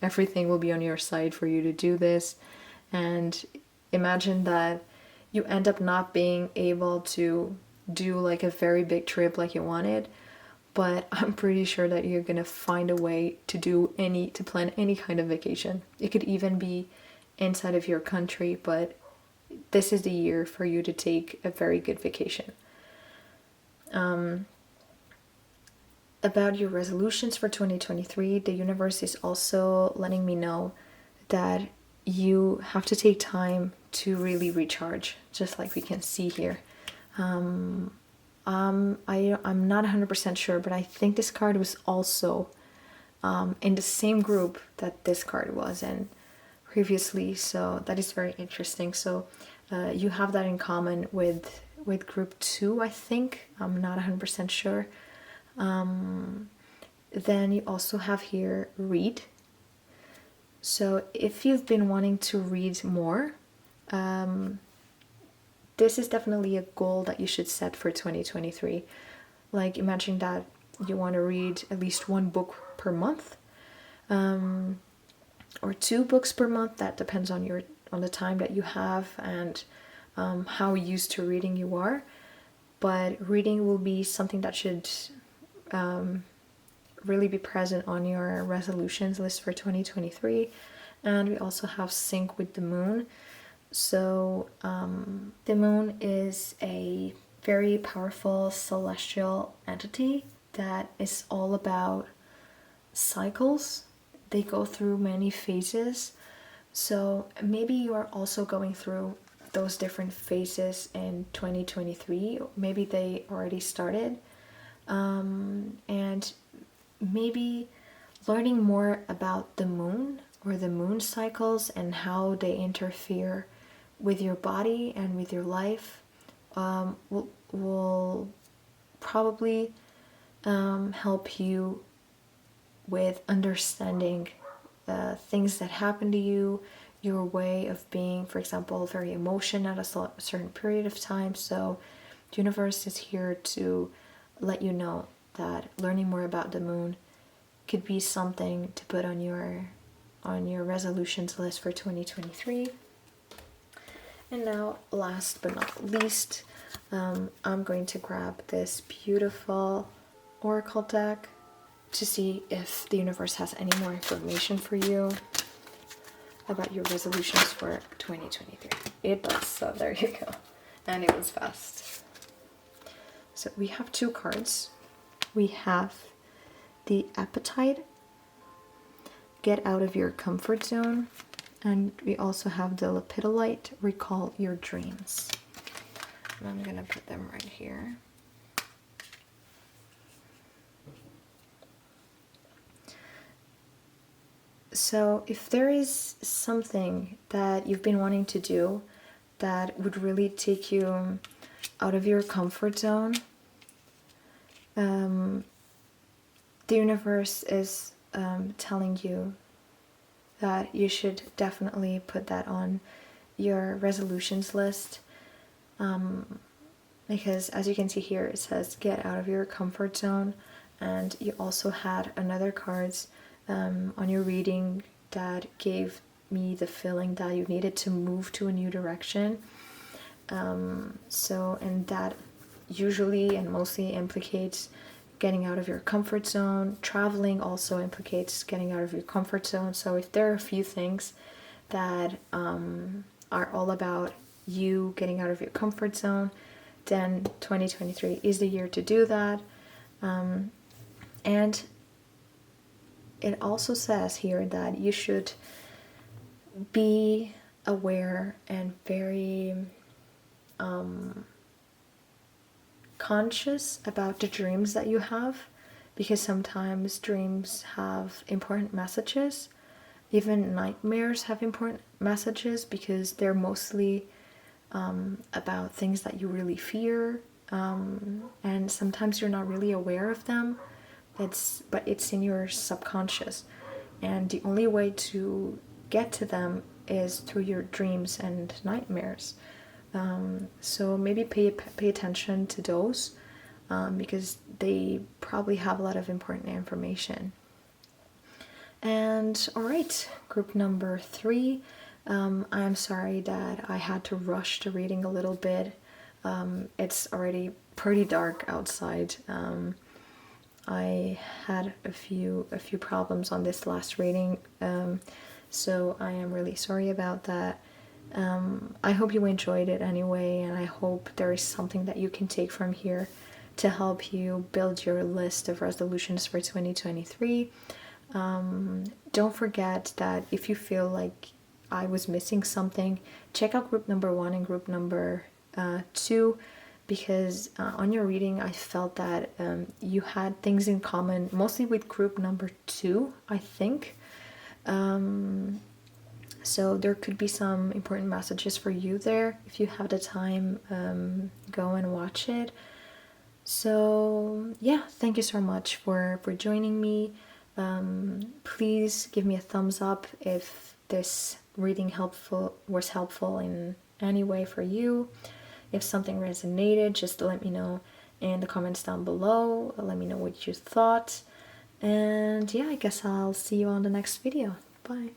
Everything will be on your side for you to do this. And imagine that you end up not being able to do like a very big trip like you wanted, but I'm pretty sure that you're gonna find a way to plan any kind of vacation. It could even be inside of your country, but this is the year for you to take a very good vacation. About your resolutions for 2023, the universe is also letting me know that you have to take time to really recharge, just like we can see here. I'm not 100% sure, but I think this card was also in the same group that this card was in previously, so that is very interesting. So you have that in common with group 2, I think. I'm not 100% sure. Then you also have here Read. So if you've been wanting to read more, this is definitely a goal that you should set for 2023. Like, imagine that you want to read at least 1 book per month, or 2 books per month. That depends on the time that you have and how used to reading you are. But reading will be something that should really be present on your resolutions list for 2023. And we also have Sync with the Moon. So the moon is a very powerful celestial entity that is all about cycles. They go through many phases. So maybe you are also going through those different phases in 2023. Maybe they already started. And maybe learning more about the moon or the moon cycles and how they interfere with your body and with your life will probably help you with understanding things that happen to you, your way of being, for example, very emotional at a certain period of time. So the universe is here to let you know that learning more about the moon could be something to put on your resolutions list for 2023. And now, last but not least, I'm going to grab this beautiful oracle deck to see if the universe has any more information for you about your resolutions for 2023. It does, so there you go. And it was fast. So we have 2 cards. We have the Appetite, get out of your comfort zone, and we also have the Lepidolite, recall your dreams. And I'm gonna put them right here. So if there is something that you've been wanting to do that would really take you out of your comfort zone, the universe is telling you that you should definitely put that on your resolutions list, because as you can see here, it says get out of your comfort zone, and you also had another cards on your reading that gave me the feeling that you needed to move to a new direction. And that usually and mostly implicates getting out of your comfort zone. Traveling also implicates getting out of your comfort zone. So if there are a few things that are all about you getting out of your comfort zone, then 2023 is the year to do that. And it also says here that you should be aware and very conscious about the dreams that you have, because sometimes dreams have important messages. Even nightmares have important messages because they're mostly about things that you really fear, and sometimes you're not really aware of them. But it's in your subconscious, and the only way to get to them is through your dreams and nightmares. So maybe pay attention to those, because they probably have a lot of important information. And alright, group number 3. I'm sorry that I had to rush the reading a little bit. It's already pretty dark outside. I had a few problems on this last reading, so I am really sorry about that. I hope you enjoyed it anyway, and I hope there is something that you can take from here to help you build your list of resolutions for 2023. Don't forget that if you feel like I was missing something, check out group number 1 and group number 2, because on your reading I felt that you had things in common, mostly with group number 2, I think. So there could be some important messages for you there. If you have the time, go and watch it. So yeah, thank you so much for joining me. Please give me a thumbs up if this reading was helpful in any way for you. If something resonated, just let me know in the comments down below. Let me know what you thought. And yeah, I guess I'll see you on the next video. Bye.